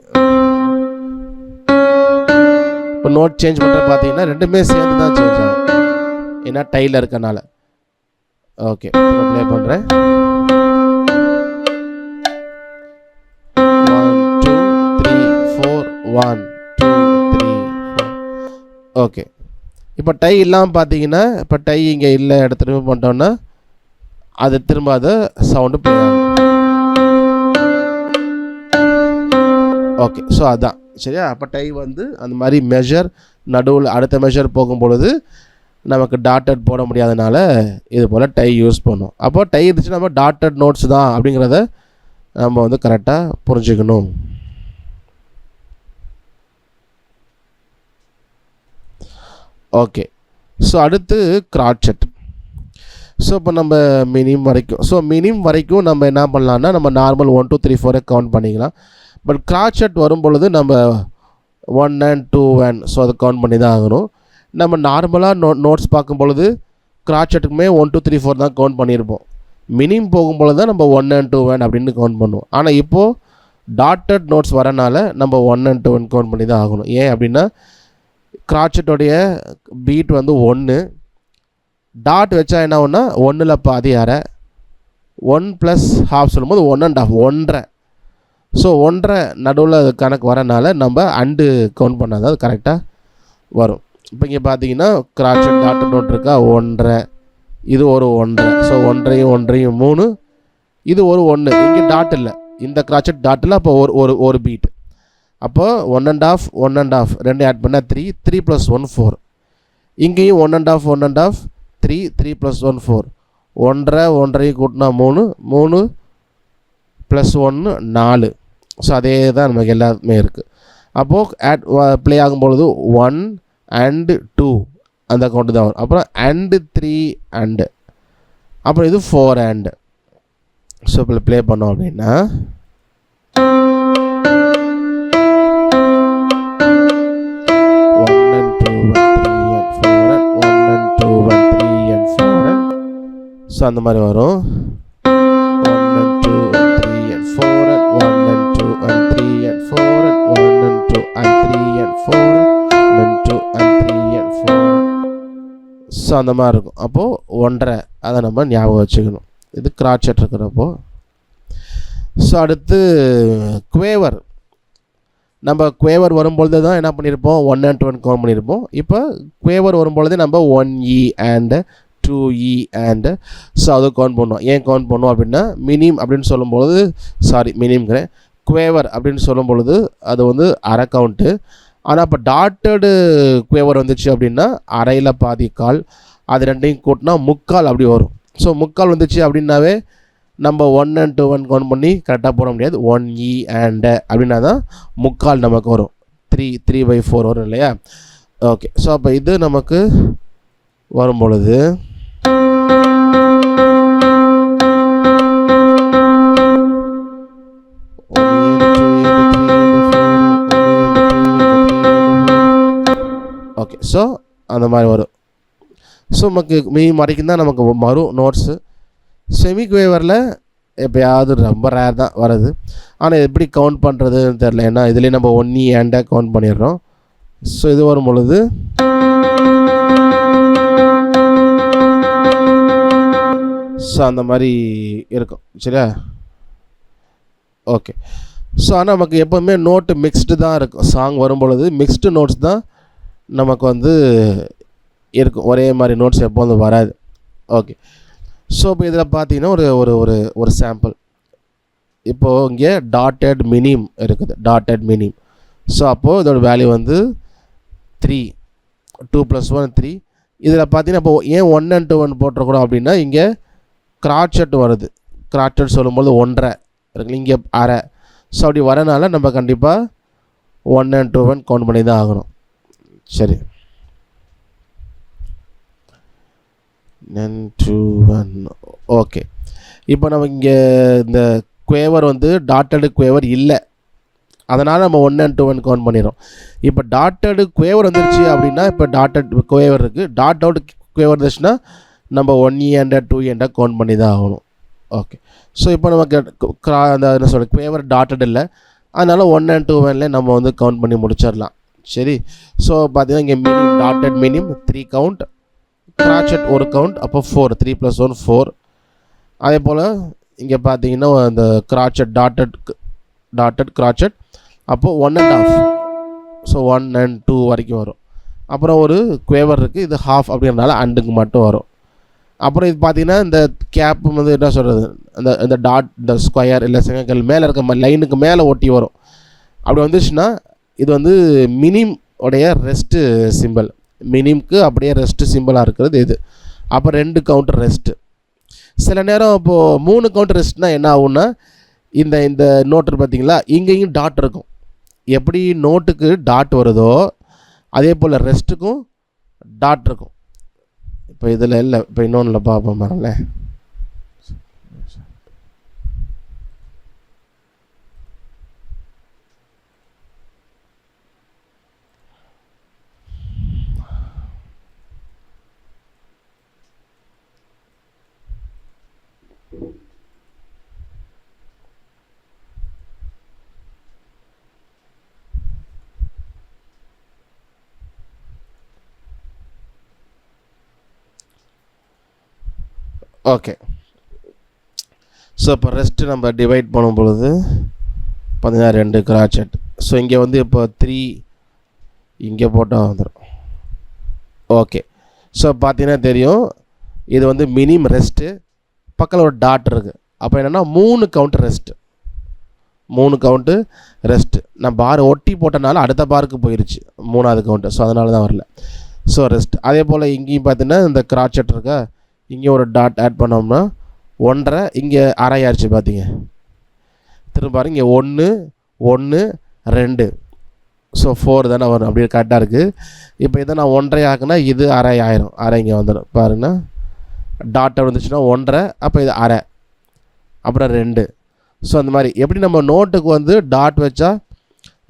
இப்போ நோட் சேஞ்ச் பண்ணுற பார்த்தீங்கன்னா ரெண்டுமே சேர்ந்து தான் சேஞ்ச் ஆகும், ஏன்னா டைல இருக்கனால. ஓகே, ப்ளே பண்ணுறேன். 1 2 3 4 1 2 3 4. ஓகே, இப்போ டை இல்லாமல் பார்த்தீங்கன்னா, இப்போ டை இங்கே இல்லை இடத்துல ரிமூவ் பண்ணிட்டோன்னா அது திரும்ப அதை சவுண்டு ப்ளே ஆகும். ஓகே, ஸோ அதான் சரியா. அப்போ டை வந்து அந்த மாதிரி மெஷர் நடுவில் அடுத்த மெஷர் போகும் பொழுது நமக்கு டாட்டட் போட முடியாதனால இது போல் டை யூஸ் பண்ணோம். அப்போ டை இருந்துச்சு நம்ம டாட்டட் நோட்ஸ் தான் அப்படிங்கிறத நம்ம வந்து கரெக்டாக புரிஞ்சுக்கணும். ஓகே, ஸோ அடுத்து கிராட்செட். ஸோ இப்போ நம்ம மினிம் வரைக்கும் நம்ம என்ன பண்ணலான்னா நம்ம நார்மல் 1 2 3 4 கவுண்ட் பண்ணிக்கலாம். பட் கிராட்செட் வரும் பொழுது நம்ம 1 and 2 and ஸோ அதை கவுண்ட் பண்ணி தான் ஆகணும். நம்ம நார்மலாக நோட்ஸ் பார்க்கும் பொழுது கிராட்செட்டுக்குமே 1 2 3 4 தான் கவுண்ட் பண்ணியிருப்போம். மினிம் போகும்பொழுது தான் நம்ம 1 and 2 and அப்படின்னு கவுண்ட் பண்ணுவோம். ஆனால் இப்போது டாட்டட் நோட்ஸ் வரனால நம்ம 1 and 2 and கவுண்ட் பண்ணி தான் ஆகணும். ஏன் அப்படின்னா கிராட்செட்டோடைய பீட் வந்து 1, டாட் வச்சா என்ன ஒன்றா 1ல் பாதி அரை, 1 + ½ சொல்லும்போது 1 and ½ 1.5. ஸோ 1.5 நடுவில் கணக்கு வரனால நம்ம அண்டு கவுண்ட் பண்ணால் தான் அது கரெக்டாக வரும். இப்போ இங்கே பார்த்தீங்கன்னா கிராட்செட் டாட்டட் நோட் இருக்கா 1.5, இது ஒரு 1.5. ஸோ 1.5 3, இது ஒரு 1. இங்கே டாட் இல்லை, இந்த கிராட்செட் டாட் இல்லை. அப்போ ஒரு பீட். அப்போ 1 and ½ 1 and ½ 2 ஆட் பண்ணால் 3 3 + 1 4. இங்கேயும் 1 and ½ 1 and ½ 3 3 + 1 4. 1.5 கூட்டினா 3 3 + 1 4. ஸோ அதே தான் நமக்கு எல்லாமே இருக்குது. அப்போது ப்ளே ஆகும்பொழுது 1 and 2 அந்த கவுண்ட் தான் வரும். அப்புறம் and 3 and அப்புறம் இது 4 and. ஸோ இப்போ ப்ளே பண்ணோம் அப்படின்னா ஸோ அந்த மாதிரி வரும். 1 and 2 and 3 and 4 and 1 and 2 and 3 and 4 and 1 and 2 and 3 and 4 and 2 and 3 and 4. So அந்த மாதிரி இருக்கும். அப்போது 1.5 அதை நம்ம ஞாபகம் வச்சுக்கணும். இது கிராட்செட் இருக்கிறப்போ. ஸோ அடுத்து குவேவர். நம்ம குவேவர் வரும்பொழுது தான் என்ன பண்ணியிருப்போம் 1 and 2 கவுண்ட் பண்ணியிருப்போம். இப்போ குவேவர் வரும்பொழுது நம்ம 1E and 2E and so அதை கவுண்ட் பண்ணுவோம். ஏன் கவுண்ட் பண்ணுவோம் அப்படின்னா மினிம் அப்படின்னு சொல்லும்பொழுது மினிம்ங்கிறேன் குவேவர் அப்படின்னு சொல்லும் பொழுது அது வந்து அரை கவுண்ட்டு. ஆனால் இப்போ டாட்டடு குவேவர் வந்துச்சு அப்படின்னா அரையில் பாதி கால், அது ரெண்டையும் கூட்டினா முக்கால் அப்படி வரும். ஸோ முக்கால் வந்துச்சு அப்படின்னாவே நம்ம 1 and 2 கவுண்ட் பண்ணி கரெக்டாக போட முடியாது. 1E and அப்படின்னா தான் முக்கால் நமக்கு வரும். 3/4 வரும் இல்லையா. ஓகே, ஸோ அப்போ இது நமக்கு வரும் பொழுது ஓகே, ஸோ அந்த மாதிரி வரும். ஸோ நமக்கு வரைக்கும் தான் நமக்கு வரும் நோட்ஸு. செமி குவேவரில் எப்போயாவது ரொம்ப ரேர் தான் வருது. ஆனால் எப்படி கவுண்ட் பண்ணுறதுன்னு தெரில, ஏன்னா இதுலேயே நம்ம 1E and கவுண்ட் பண்ணிடுறோம். ஸோ இது வரும் பொழுது ஸோ அந்த மாதிரி இருக்கும் சரியா. ஓகே, ஸோ ஆனால் நமக்கு எப்போவுமே நோட்டு மிக்ஸ்டு தான் இருக்கும். சாங் வரும் பொழுது மிக்ஸ்டு நோட்ஸ் தான் நமக்கு வந்து இருக்கும். ஒரே மாதிரி நோட்ஸ் எப்போதும் வராது. ஓகே, ஸோ இப்போ இதில் பார்த்தீங்கன்னா ஒரு சாம்பிள். இப்போது இங்கே டாட்டட் மினிம் இருக்குது, டாட்டட் மினிம். ஸோ அப்போது இதோட வேல்யூ வந்து 3, 2 + 1 3. இதில் பார்த்தீங்கன்னா இப்போ ஏன் 1 and 2 போட்டுறக்கூடாது அப்படின்னா இங்கே கிராட்செட் வருது. கிராட்செட் சொல்லும்போது 1.5 இருக்குல்ல, இங்கே அரை. ஸோ அப்படி வரனால நம்ம கண்டிப்பாக 1 and 2 கவுண்ட் பண்ணி தான் ஆகணும். சரி, 2 1 ஓகே. இப்போ நம்ம இங்கே இந்த குவேவர் வந்து டாட்டடு குவேவர் இல்லை, அதனால் நம்ம 1 and 2 கவுண்ட் பண்ணிடுறோம். இப்போ டாட்டடு குவேவர் வந்துருச்சு அப்படின்னா இப்போ டாட்டட் குவேவர் இருக்குது, டாட் அவுட் குவேவர் இருந்துச்சுன்னா நம்ம 1E and 2E and count பண்ணி தான் ஆகணும். ஓகே, ஸோ இப்போ நமக்கு அந்த என்ன சொல்கிறது குவேவர் டாட்டட் இல்லை, அதனால் 1 and 2 வேன்லேயே நம்ம வந்து கவுண்ட் பண்ணி முடிச்சிடலாம். சரி, ஸோ பார்த்தீங்கன்னா இங்கே மினிம் டாட்டட் மினிம் 3 கவுண்ட், கிராச்சட் ஒரு கவுண்ட், அப்போ 4, 3 + 1 4. அதே போல் இங்கே பார்த்தீங்கன்னா அந்த கிராச்சட் டாட்டட் கிராச்சட் அப்போது 1 and 1/2, ஸோ 1 and 2 வரைக்கும் வரும். அப்புறம் ஒரு குவேவர் இருக்குது, இது ஹாஃப் அப்படிங்கிறனால அண்டுக்கு மட்டும் வரும். அப்புறம் இது பார்த்திங்கன்னா இந்த கேப் வந்து என்ன சொல்கிறது, இந்த டாட் இந்த ஸ்கொயர் இல்லை செங்கல் மேலே இருக்க லைனுக்கு மேலே ஒட்டி வரும். அப்படி வந்துச்சுன்னா இது வந்து மினிம் உடைய ரெஸ்ட்டு சிம்பிள். மினிம்க்கு அப்படியே ரெஸ்ட்டு சிம்பிளாக இருக்கிறது இது. அப்போ 2 கவுண்டர் ரெஸ்ட்டு. சில நேரம் இப்போது 3 கவுண்டர் ரெஸ்ட்னால் என்ன ஆகும்னா இந்த நோட்டு பார்த்திங்களா, இங்கேயும் டாட் இருக்கும். எப்படி நோட்டுக்கு டாட் வருதோ அதே போல் ரெஸ்ட்டுக்கும் டாட் இருக்கும். இப்போ இதில் இல்லை, இப்போ இன்னொன்றில் பார்ப்போம் பாருங்களேன். ஓகே, ஸோ இப்போ ரெஸ்ட்டு நம்ம டிவைட் பண்ணும் பொழுது பார்த்தீங்கன்னா 2 கிராச்சட். ஸோ இங்கே வந்து இப்போ 3 இங்கே போட்டால் வந்துடும். ஓகே, ஸோ பார்த்தீங்கன்னா தெரியும் இது வந்து மினிம் ரெஸ்ட்டு, பக்கத்தில் ஒரு டாட் இருக்குது. அப்போ என்னென்னா 3 கவுண்ட் ரெஸ்ட்டு, 3 கவுண்ட்டு ரெஸ்ட்டு. நான் பார் ஒட்டி போட்டனால அடுத்த பாருக்கு போயிடுச்சு 3வது கவுண்ட்டு, ஸோ அதனால தான் வரல. So rest. அதே போல் இங்கேயும் பார்த்தீங்கன்னா இந்த கிராச்சட் இருக்கா, இங்கே ஒரு டாட் ஆட் பண்ணோம்னா 1.5, இங்கே அரை ஆயிடுச்சு பார்த்தீங்க. திரும்ப பாருங்க இங்கே 1 1 2, ஸோ 4 தானே வரும், அப்படியே கரெக்டாக இருக்குது. இப்போ இதை நான் 1.5 ஆக்குனா இது அரை ஆயிரும், அரை இங்கே வந்துடும் பாருங்கன்னா. டாட்டை வந்துச்சுன்னா 1.5, அப்போ இது அரை, அப்புறம் 2. ஸோ அந்த மாதிரி எப்படி நம்ம நோட்டுக்கு வந்து டாட் வச்சா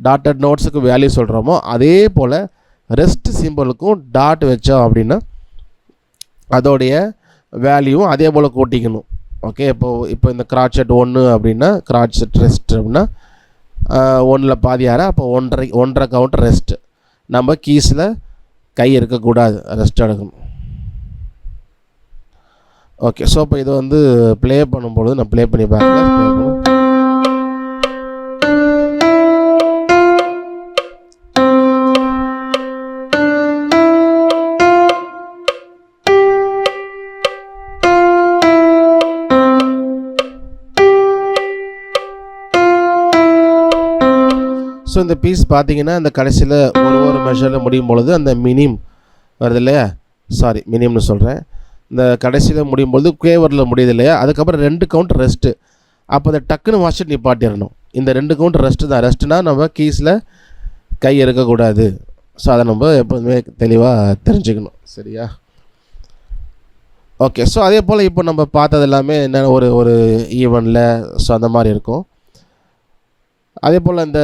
டாட்டட் நோட்ஸுக்கு வேல்யூ சொல்கிறோமோ அதே போல் ரெஸ்ட் சிம்பிளுக்கும் டாட் வச்சோம் அப்படின்னா அதோடைய வேல்யூவும் அதே போல் கூட்டிக்கணும். ஓகே, இப்போ இந்த கிராச்சட் 1 அப்படின்னா கிராச்சட் ரெஸ்ட் அப்படின்னா 1ல் பாதி அரை, அப்போ 1.5 கவுண்ட் ரெஸ்ட்டு. நம்ம கீஸில் கை இருக்கக்கூடாது, ரெஸ்ட் எடுக்கணும். ஓகே, ஸோ இப்போ இதை வந்து ப்ளே பண்ணும்பொழுது நான் ப்ளே பண்ணி பார்க்குறேன். ஸோ இந்த பீஸ் பார்த்தீங்கன்னா இந்த கடைசியில் ஒரு மெஷரில் முடியும் பொழுது அந்த மினிம் வருது இல்லையா, சாரி மினிம்னு சொல்கிறேன், இந்த கடைசியில் முடியும் பொழுது குவேவரில் முடியுது இல்லையா, அதுக்கப்புறம் 2 கவுண்ட் ரெஸ்ட்டு. அப்போ அதை டக்குன்னு வாட்சிட்டு நிப்பாட்டிடணும். இந்த 2 கவுண்ட் ரெஸ்ட்டு தான். ரெஸ்ட்டுனா நம்ம கீஸில் கை இருக்கக்கூடாது. ஸோ அதை நம்ம எப்போதுமே தெளிவாக தெரிஞ்சுக்கணும். சரியா? ஓகே, ஸோ அதே போல் இப்போ நம்ம பார்த்தது எல்லாமே என்ன ஒரு ஈவனில் ஸோ அந்த மாதிரி இருக்கும். அதே போல் இந்த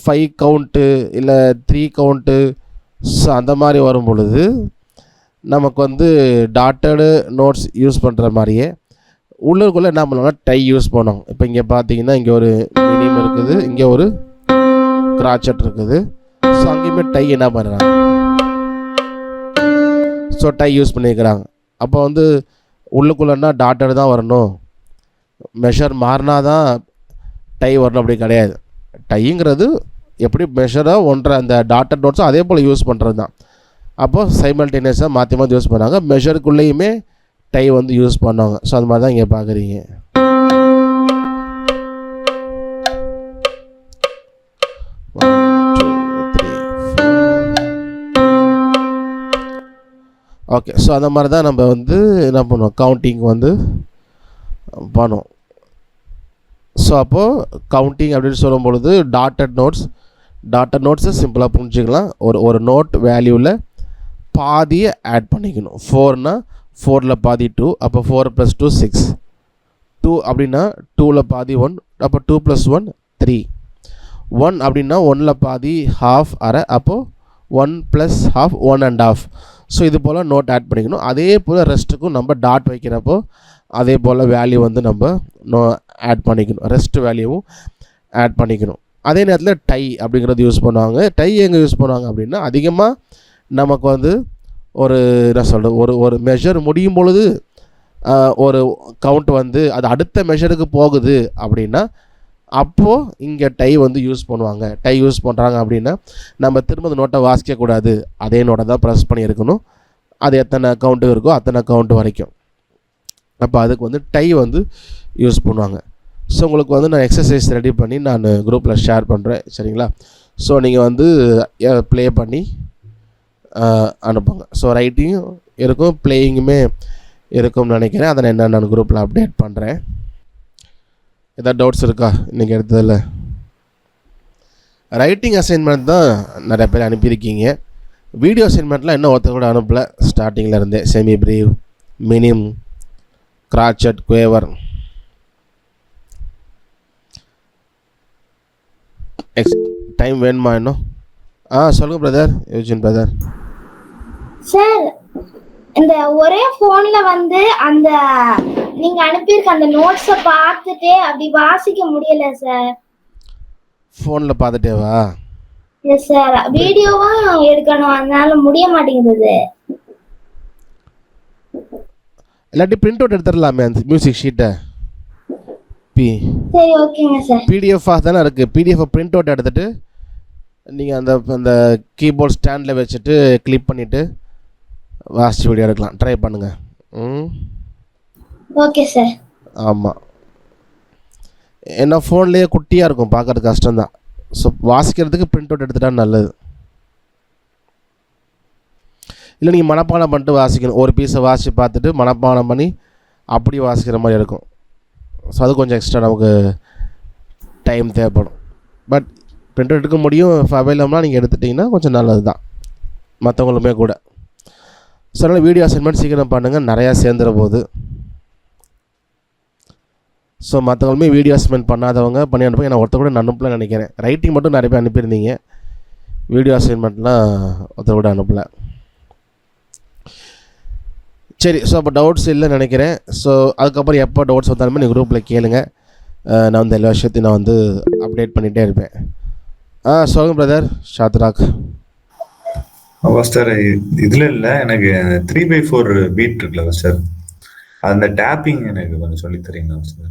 5 கவுண்ட்டு இல்லை 3 கவுண்ட்டு ஸோ அந்த மாதிரி வரும் பொழுது நமக்கு வந்து டாட்டடு நோட்ஸ் யூஸ் பண்ணுற மாதிரியே உள்ளுக்குள்ளே என்ன பண்ணுவோம்னா டை யூஸ் பண்ணோம். இப்போ இங்கே பார்த்தீங்கன்னா இங்கே ஒரு மினிமம் இருக்குது, இங்கே ஒரு கிராச்சட் இருக்குது. ஸோ அங்கேயுமே டை என்ன பண்ணுறாங்க, ஸோ டை யூஸ் பண்ணியிருக்கிறாங்க. அப்போ வந்து உள்ளுக்குள்ளேன்னா டாட்டடு தான் வரணும், மெஷர் மாறினா தான் டை வரணும் அப்படி கிடையாது. டைங்கிறது எப்படி மெஷராக ஒன்றரை அந்த டாட்டட் நோட்ஸும் அதே போல் யூஸ் பண்ணுறது தான். அப்போது சைமல்டேனியஸாக மாற்றி மாற்றி யூஸ் பண்ணாங்க. மெஷருக்குள்ளேயுமே டை வந்து யூஸ் பண்ணுவாங்க. ஸோ அது மாதிரி தான் இங்கே பார்க்குறீங்க. ஓகே, ஸோ அந்த மாதிரி தான் நம்ம வந்து என்ன பண்ணுவோம், கவுண்டிங் வந்து பண்ணுவோம். ஸோ அப்போது கவுண்டிங் அப்படின்னு சொல்லும் பொழுது டாட்டட் நோட்ஸை சிம்பிளாக புரிஞ்சுக்கலாம். ஒரு நோட் வேல்யூவில் பாதியை ஆட் பண்ணிக்கணும். 4னா 4ல் பாதி 2, அப்போ 4 + 2 6. 2 அப்படின்னா 2ல் பாதி 1, அப்போ 2 + 1 3. 1 அப்படின்னா 1ல் பாதி ஹாஃப் அரை, அப்போது 1 + ½ 1.5. ஸோ இது போல் நோட் ஆட் பண்ணிக்கணும். அதே போல் ரெஸ்ட்டுக்கும் நம்ம டாட் வைக்கிறப்போ அதே போல் வேல்யூ வந்து நம்ம ஆட் பண்ணிக்கணும், ரெஸ்ட் வேல்யூவும் ஆட் பண்ணிக்கணும். அதே நேரத்தில் டை அப்படிங்கிறது யூஸ் பண்ணுவாங்க. டை எங்கே யூஸ் பண்ணுவாங்க அப்படின்னா, அதிகமாக நமக்கு வந்து ஒரு என்ன சொல்கிறது, ஒரு மெஷர் முடியும் பொழுது ஒரு கவுண்ட் வந்து அது அடுத்த மெஷருக்கு போகுது அப்படின்னா அப்போது இங்கே டை வந்து யூஸ் பண்ணுவாங்க. டை யூஸ் பண்ணுறாங்க அப்படின்னா நம்ம திரும்ப நோட்டை வாசிக்கக்கூடாது, அதே நோட்டை தான் ப்ரெஸ் பண்ணியிருக்கணும். அது எத்தனை கவுண்ட்டு இருக்கோ அத்தனை கவுண்ட்டு வரைக்கும். அப்போ அதுக்கு வந்து டை வந்து யூஸ் பண்ணுவாங்க. ஸோ உங்களுக்கு வந்து நான் எக்ஸசைஸ் ரெடி பண்ணி நான் குரூப்பில் ஷேர் பண்ணுறேன், சரிங்களா? ஸோ நீங்கள் வந்து ப்ளே பண்ணி அனுப்புங்க. ஸோ ரைட்டிங்கும் இருக்கும், ப்ளேயிங்குமே இருக்கும்னு நினைக்கிறேன். அதை நான் குரூப்பில் அப்டேட் பண்ணுறேன். ஏதாவது டவுட்ஸ் இருக்கா இன்றைக்கி எடுத்ததில்? ரைட்டிங் அசைன்மெண்ட் தான் நிறைய பேர் அனுப்பியிருக்கீங்க. வீடியோ அசைன்மெண்ட்லாம் இன்னும் ஒருத்தர் கூட அனுப்பலை. ஸ்டார்டிங்கில் இருந்தே செமி பிரீவ், மினிம், கிராச்சட், குவேவர், டைம் வேணுமா இன்னும்? சொல்லுங்கள் பிரதர், யூஜின் பிரதர். சார், இந்த ஒரே போன்ல வந்து அந்த நீங்க அனுப்பியிருக்க அந்த நோட்ஸை பார்த்துட்டே அப்படி வாசிக்க முடியல சார். ஃபோனில் பார்த்துட்டேவா? எஸ் சார், வீடியோவும் எடுக்கணும், அதனால முடிய மாட்டேங்குது. இல்லாட்டி பிரிண்ட் அவுட் எடுத்துடலாமே அந்த மியூசிக் ஷீட்டை. சரி, ஓகேங்க சார். பிடிஎஃபாக தானே இருக்குது. பிடிஎஃப் பிரிண்ட் அவுட் எடுத்துகிட்டு நீங்கள் அந்த கீபோர்ட் ஸ்டாண்டில் வச்சுட்டு கிளிக் பண்ணிவிட்டு வாசிச்சு வீடியோ எடுக்கலாம். ட்ரை பண்ணுங்கள். Okay sir. ஆமாம், ஏன்னா ஃபோன்லேயே குட்டியாக இருக்கும், பார்க்குறது கஷ்டம்தான். ஸோ வாசிக்கிறதுக்கு பிரிண்ட் அவுட் எடுத்துட்டா நல்லது. இல்லை நீங்கள் மனப்பாடம் பண்ணிட்டு வாசிக்கணும். ஒரு பீஸை வாசித்து பார்த்துட்டு மனப்பாடம் பண்ணி அப்படி வாசிக்கிற மாதிரி இருக்கும். ஸோ அது கொஞ்சம் எக்ஸ்ட்ரா நமக்கு டைம் தேவைப்படும். பட் பிரிண்ட் அவுட் எடுக்க முடியும். அவைலபிளாக நீங்கள் எடுத்துட்டிங்கன்னா கொஞ்சம் நல்லது தான் மற்றவங்களுமே கூட. ஸோ அதனால் வீடியோ அசைன்மெண்ட் சீக்கிரம் பண்ணுங்கள், நிறையா சேர்ந்துட போகுது. ஸோ மற்றவங்களுமே வீடியோ அசைன்மெண்ட் பண்ணாதவங்க பண்ணி அனுப்புங்க. நான் ஒருத்தர் கூட நான் அனுப்பலன்னு நினைக்கிறேன். ரைட்டிங் மட்டும் நிறைய பேர் அனுப்பியிருந்தீங்க, வீடியோ அசைன்மெண்ட்லாம் ஒருத்தர் கூட அனுப்பலை. சரி, ஸோ அப்போ டவுட்ஸ் இல்லைன்னு நினைக்கிறேன். ஸோ அதுக்கப்புறம் எப்போ டவுட்ஸ் வந்தாலுமே நீங்கள் குரூப்பில் கேளுங்க. நான் வந்து எல்லா விஷயத்தையும் நான் வந்து அப்டேட் பண்ணிகிட்டே இருப்பேன். சொல்லுங்கள் பிரதர் ஷாத்ராக். சார், இதில் இல்லை, எனக்கு 3/4 பீட் இருக்குல்ல சார், அந்த டேப்பிங் எனக்கு கொஞ்சம் சொல்லி தரீங்களா சார்?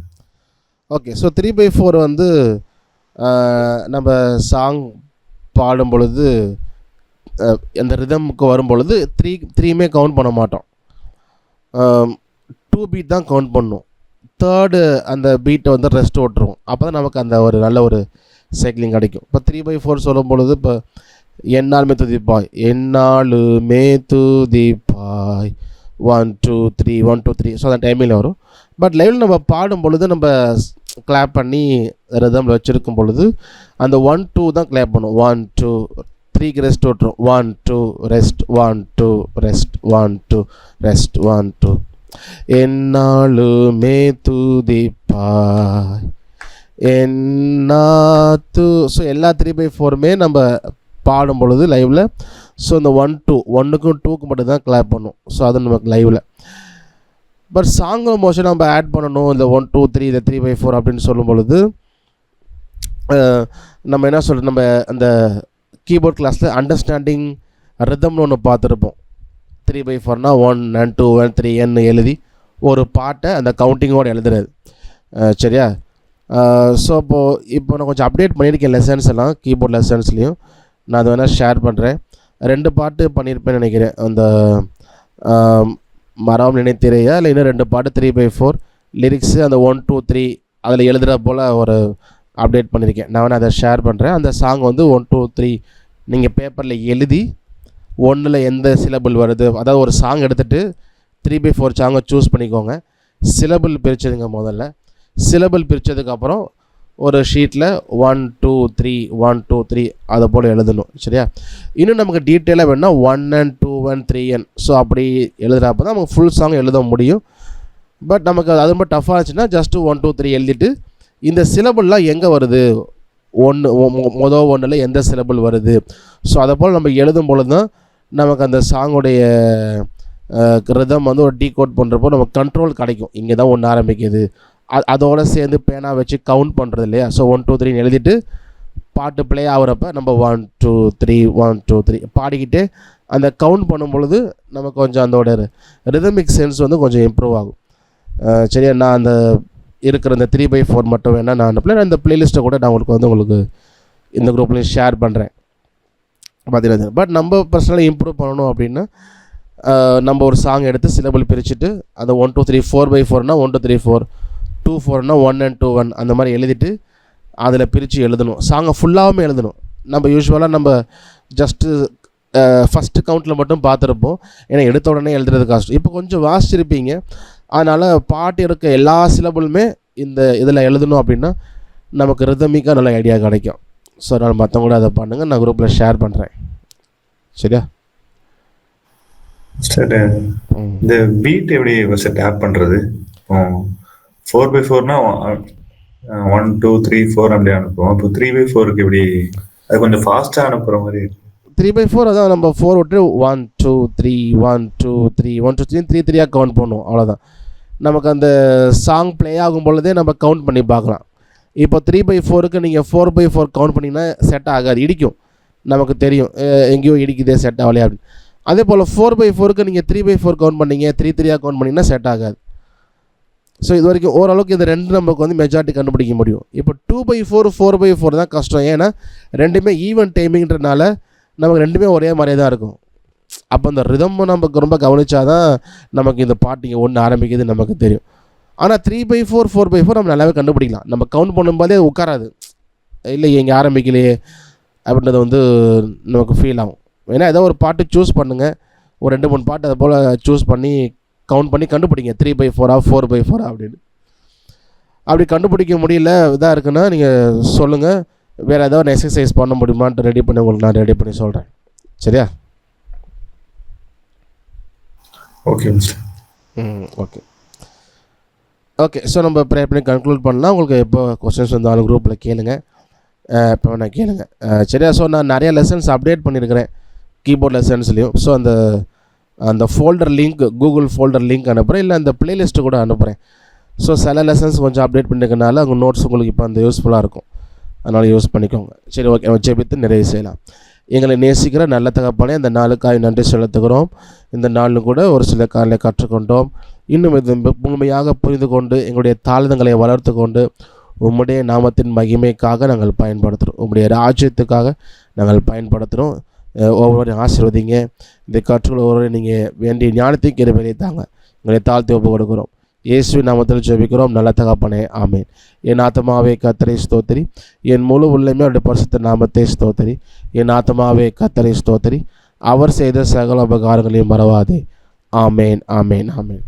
ஓகே, ஸோ 3/4 வந்து நம்ம சாங் பாடும் பொழுது அந்த ரிதமுக்கு வரும் பொழுது 3மே கவுண்ட் பண்ண மாட்டோம். 2 பீட் தான் கவுண்ட் பண்ணும். தேர்டு அந்த பீட்டை வந்து ரெஸ்ட் ஓட்டுருவோம். அப்போ தான் நமக்கு அந்த ஒரு நல்ல ஒரு சைக்கிளிங் கிடைக்கும். இப்போ 3/4 சொல்லும் பொழுது இப்போ என்னாலுமே துதிப்பாய், என்னாலுமே துதிப்பாய் 1 2 3 1 2 3. ஸோ அந்த டைமில் வரும். பட் லைவில் நம்ம பாடும் பொழுது நம்ம கிளாப் பண்ணி ரிதமில் வச்சுருக்கும் பொழுது அந்த 1 2 தான் கிளாப் பண்ணும். 1 2 3க்கு ரெஸ்ட் ஓட்டுரும். 1 2 ரெஸ்ட், 1 2 ரெஸ்ட், 1 2 ரெஸ்ட், 1 2 என்னாலுமே துதிப்பாய் என்னாத்து. ஸோ எல்லா 3/4மே நம்ம பாடும் பொழுது லைவில். ஸோ இந்த 1 2 1க்கும் 2க்கும் மட்டும் தான் கிளாப் பண்ணும். ஸோ அது நமக்கு லைவில். பட் சாங் மோஷன் நம்ம ஆட் பண்ணணும். இந்த 1 2 3 இந்த 3/4 அப்படின்னு சொல்லும் பொழுது நம்ம என்ன சொல்கிறோம், நம்ம அந்த கீபோர்ட் கிளாஸில் அண்டர்ஸ்டாண்டிங் ரிதம்னு ஒன்று பார்த்துருப்போம். 3/4னா 1 and 2 and 3 எழுதி ஒரு பாட்டை அந்த கவுண்டிங்கோடு எழுதுறது, சரியா? ஸோ இப்போ நான் கொஞ்சம் அப்டேட் பண்ணியிருக்கேன் லெசன்ஸ் எல்லாம், கீபோர்ட் லெசன்ஸ்லேயும். நான் அது வேணால் ஷேர் பண்ணுறேன். 2 பாட்டு பண்ணியிருப்பேன்னு நினைக்கிறேன். அந்த மரம் நினைத்திரையா இல்லை இன்னும் 2 பாட்டு 3/4 லிரிக்ஸு அந்த 1 2 3 அதில் எழுதுகிற போல் ஒரு அப்டேட் பண்ணியிருக்கேன். நான் வேணால் அதை ஷேர் பண்ணுறேன். அந்த சாங் வந்து 1 2 3 நீங்கள் பேப்பரில் எழுதி 1ல் எந்த சிலபிள் வருது, அதாவது ஒரு சாங் எடுத்துகிட்டு 3/4 சாங்கை சூஸ் பண்ணிக்கோங்க. சிலபிள் பிரித்ததுங்க முதல்ல. சிலபிள் பிரித்ததுக்கப்புறம் ஒரு ஷீட்டில் 1 2 3 1 2 3 அதை போல் எழுதணும், சரியா? இன்னும் நமக்கு டீட்டெயிலாக வேணும்னா 1 and 2 and 3 ஸோ அப்படி எழுதுகிறப்ப தான் நமக்கு ஃபுல் சாங் எழுத முடியும். பட் நமக்கு அது ரொம்ப டஃப்பாக இருந்துச்சுன்னா ஜஸ்ட்டு 1 2 3 எழுதிட்டு இந்த சிலபிள்லாம் எங்கே வருது, மொதல் 1ல் எந்த சிலபிள் வருது, ஸோ அதை போல் நம்ம எழுதும் பொழுது தான் நமக்கு அந்த சாங்குடைய ரிதம் வந்து ஒரு டீகோட் பண்ணுறப்போ நமக்கு கண்ட்ரோல் கிடைக்கும். இங்கே தான் 1 ஆரம்பிக்குது, அதோடு சேர்ந்து பேனா வச்சு கவுண்ட் பண்ணுறது இல்லையா? ஸோ 1 2 3 எழுதிட்டு பாட்டு ப்ளே ஆகுறப்ப நம்ம 1 2 3 1 2 3 பாடிக்கிட்டே அந்த கவுண்ட் பண்ணும் பொழுது நமக்கு கொஞ்சம் அதோட ரிதமிக் சென்ஸ் வந்து கொஞ்சம் இம்ப்ரூவ் ஆகும். சரியா, நான் அந்த இருக்கிற அந்த 3/4 மட்டும் வேணால் நான் அனுப்பல. அந்த ப்ளேலிஸ்ட்டை கூட நான் உங்களுக்கு இந்த குரூப்லேயும் ஷேர் பண்ணுறேன் பார்த்தீங்கன்னா. பட் நம்ம பர்சனலாக இம்ப்ரூவ் பண்ணணும் அப்படின்னா நம்ம ஒரு சாங் எடுத்து சிலபிள் பிரிச்சுட்டு அந்த 1 2 3 4/4னா 1 2 3 4 2 4னா 1 and 2 1 அந்த மாதிரி எழுதிட்டு அதில் பிரித்து எழுதணும். சாங்கை ஃபுல்லாகவும் எழுதணும். நம்ம யூஸ்வலாக நம்ம ஜஸ்ட்டு ஃபஸ்ட்டு கவுண்டில் மட்டும் பார்த்துருப்போம், ஏன்னா எடுத்த உடனே எழுதுறது கஷ்டம். இப்போ கொஞ்சம் வாசிச்சிருப்பீங்க, அதனால் பாட்டு இருக்க எல்லா சிலபிளுமே இந்த இதில் எழுதணும் அப்படின்னா நமக்கு ரிதமிக்காக நல்ல ஐடியா கிடைக்கும். ஸோ அதனால் மற்றவங்க கூட அதை பண்ணுங்கள், நான் குரூப்பில் ஷேர் பண்ணுறேன். சரியா? இந்த பீட் எப்படி டேப் பண்றது? 4/4னா 1 2 3 4 அப்படி அனுப்புவோம். இப்போ 3/4க்கு எப்படி அது கொஞ்சம் ஃபாஸ்டா அனுப்புற மாதிரி? 3/4 அதான் நம்ம 4 விட்டு 1 2 3 1 2 3 1 2 3 3 3 கவுண்ட் பண்ணுவோம், அவ்வளோதான். நமக்கு அந்த சாங் ப்ளே ஆகும் பொழுதே நம்ம கவுண்ட் பண்ணி பார்க்கலாம். இப்போ 3/4க்கு நீங்கள் 4/4 கவுண்ட் பண்ணிங்கன்னா செட் ஆகாது, இடிக்கும். நமக்கு தெரியும் எங்கேயோ இடிக்குதே, செட் ஆகலையா அப்படின்னு. அதே போல் 4/4க்கு நீங்கள் 3/4 கவுண்ட் பண்ணிங்க 3 3 கவுண்ட் பண்ணிங்கன்னா செட் ஆகாது. ஸோ இது வரைக்கும் ஓரளவுக்கு இது ரெண்டு நமக்கு வந்து மெஜாரிட்டி கண்டுபிடிக்க முடியும். இப்போ 2/4 4/4 தான் கஷ்டம், ஏன்னா ரெண்டுமே ஈவன் டைமிங்கிறதுனால நமக்கு ரெண்டுமே ஒரே மாதிரியே தான் இருக்கும். அப்போ அந்த ரிதம் நமக்கு ரொம்ப கவனித்தா தான் நமக்கு இந்த பாட்டு இங்கே ஒன்று ஆரம்பிக்குது நமக்கு தெரியும். ஆனால் 3/4 4/4 நம்ம நல்லாவே கண்டுபிடிக்கலாம். நம்ம கவுண்ட் பண்ணும்போதே உட்காராது, இல்லை இங்கே ஆரம்பிக்கலையே அப்படின்றது வந்து நமக்கு ஃபீல் ஆகும். ஏன்னா ஏதோ ஒரு பாட்டு சூஸ் பண்ணுங்கள், ஒரு 2 3 பாட்டு அதை போல் சூஸ் பண்ணி கவுண்ட் பண்ணி கண்டுபிடிங்க 3/4 4/4 அப்படின்னு. அப்படி கண்டுபிடிக்க முடியல இதாக இருக்குன்னா நீங்கள் சொல்லுங்கள், வேறு ஏதாவது எக்ஸசைஸ் பண்ண முடியுமான்ட்டு ரெடி பண்ணி உங்களுக்கு நான் ரெடி பண்ணி சொல்கிறேன். சரியா? Okay okay okay. ஸோ நம்ம ப்ரே பண்ணி கன்க்ளூட் பண்ணலாம். உங்களுக்கு எப்போ கொஸ்டின்ஸ் வந்தாலும் குரூப்பில் கேளுங்க, இப்போ நான் கேளுங்க. சரியா? ஸோ நான் நிறைய லெசன்ஸ் அப்டேட் பண்ணியிருக்கிறேன் கீபோர்ட் லெசன்ஸ்லேயும். ஸோ அந்த folder link, Google folder link அனுப்புகிறேன், இல்லை அந்த ப்ளேலிஸ்ட்டு கூட அனுப்புகிறேன். ஸோ சில லெசன்ஸ் கொஞ்சம் அப்டேட் பண்ணியிருக்கனால உங்கள் நோட்ஸ் உங்களுக்கு இப்போ அந்த யூஸ்ஃபுல்லாக இருக்கும், அதனால் யூஸ் பண்ணிக்கோங்க. சரி, ஓகே. ஜெபித்து நிறைவு செய்யலாம். எங்களை நேசிக்கிற நல்ல தகப்பனே, இந்த நாளுக்காக நன்றி செலுத்துகிறோம். இந்த நாளில் கூட ஒரு சில காரியங்களை கற்றுக்கொண்டோம். இன்னும் இது முழுமையாக புரிந்து கொண்டு எங்களுடைய தாழ்ந்தங்களை வளர்த்து கொண்டு உம்முடைய நாமத்தின் மகிமைக்காக நாங்கள் பயன்படுத்துகிறோம், உம்முடைய ராஜ்யத்துக்காக நாங்கள் பயன்படுத்துகிறோம். ஒவ்வொருவரையும் ஆசீர்வதிங்க. இந்த கற்றுள்ள ஒவ்வொருவரையும் நீங்கள் வேண்டிய ஞானத்தையும் கிருபையை தாங்க. எங்களை தாழ்த்தி ஒப்பு கொடுக்கிறோம். இயேசுவின் நாமத்தில் ஜெபிக்கிறோம் நல்ல தகப்பனே, ஆமேன். என் ஆத்மாவே கர்த்தரை ஸ்தோத்திரி, என் முழு உள்ளமே அவருடைய பரிசுத்த நாமத்தை ஸ்தோத்திரி. என் ஆத்மாவே கர்த்தரை ஸ்தோத்திரி, அவர் செய்த சகல உபகாரங்களையும் மறவாதே. ஆமேன் ஆமேன் ஆமேன்.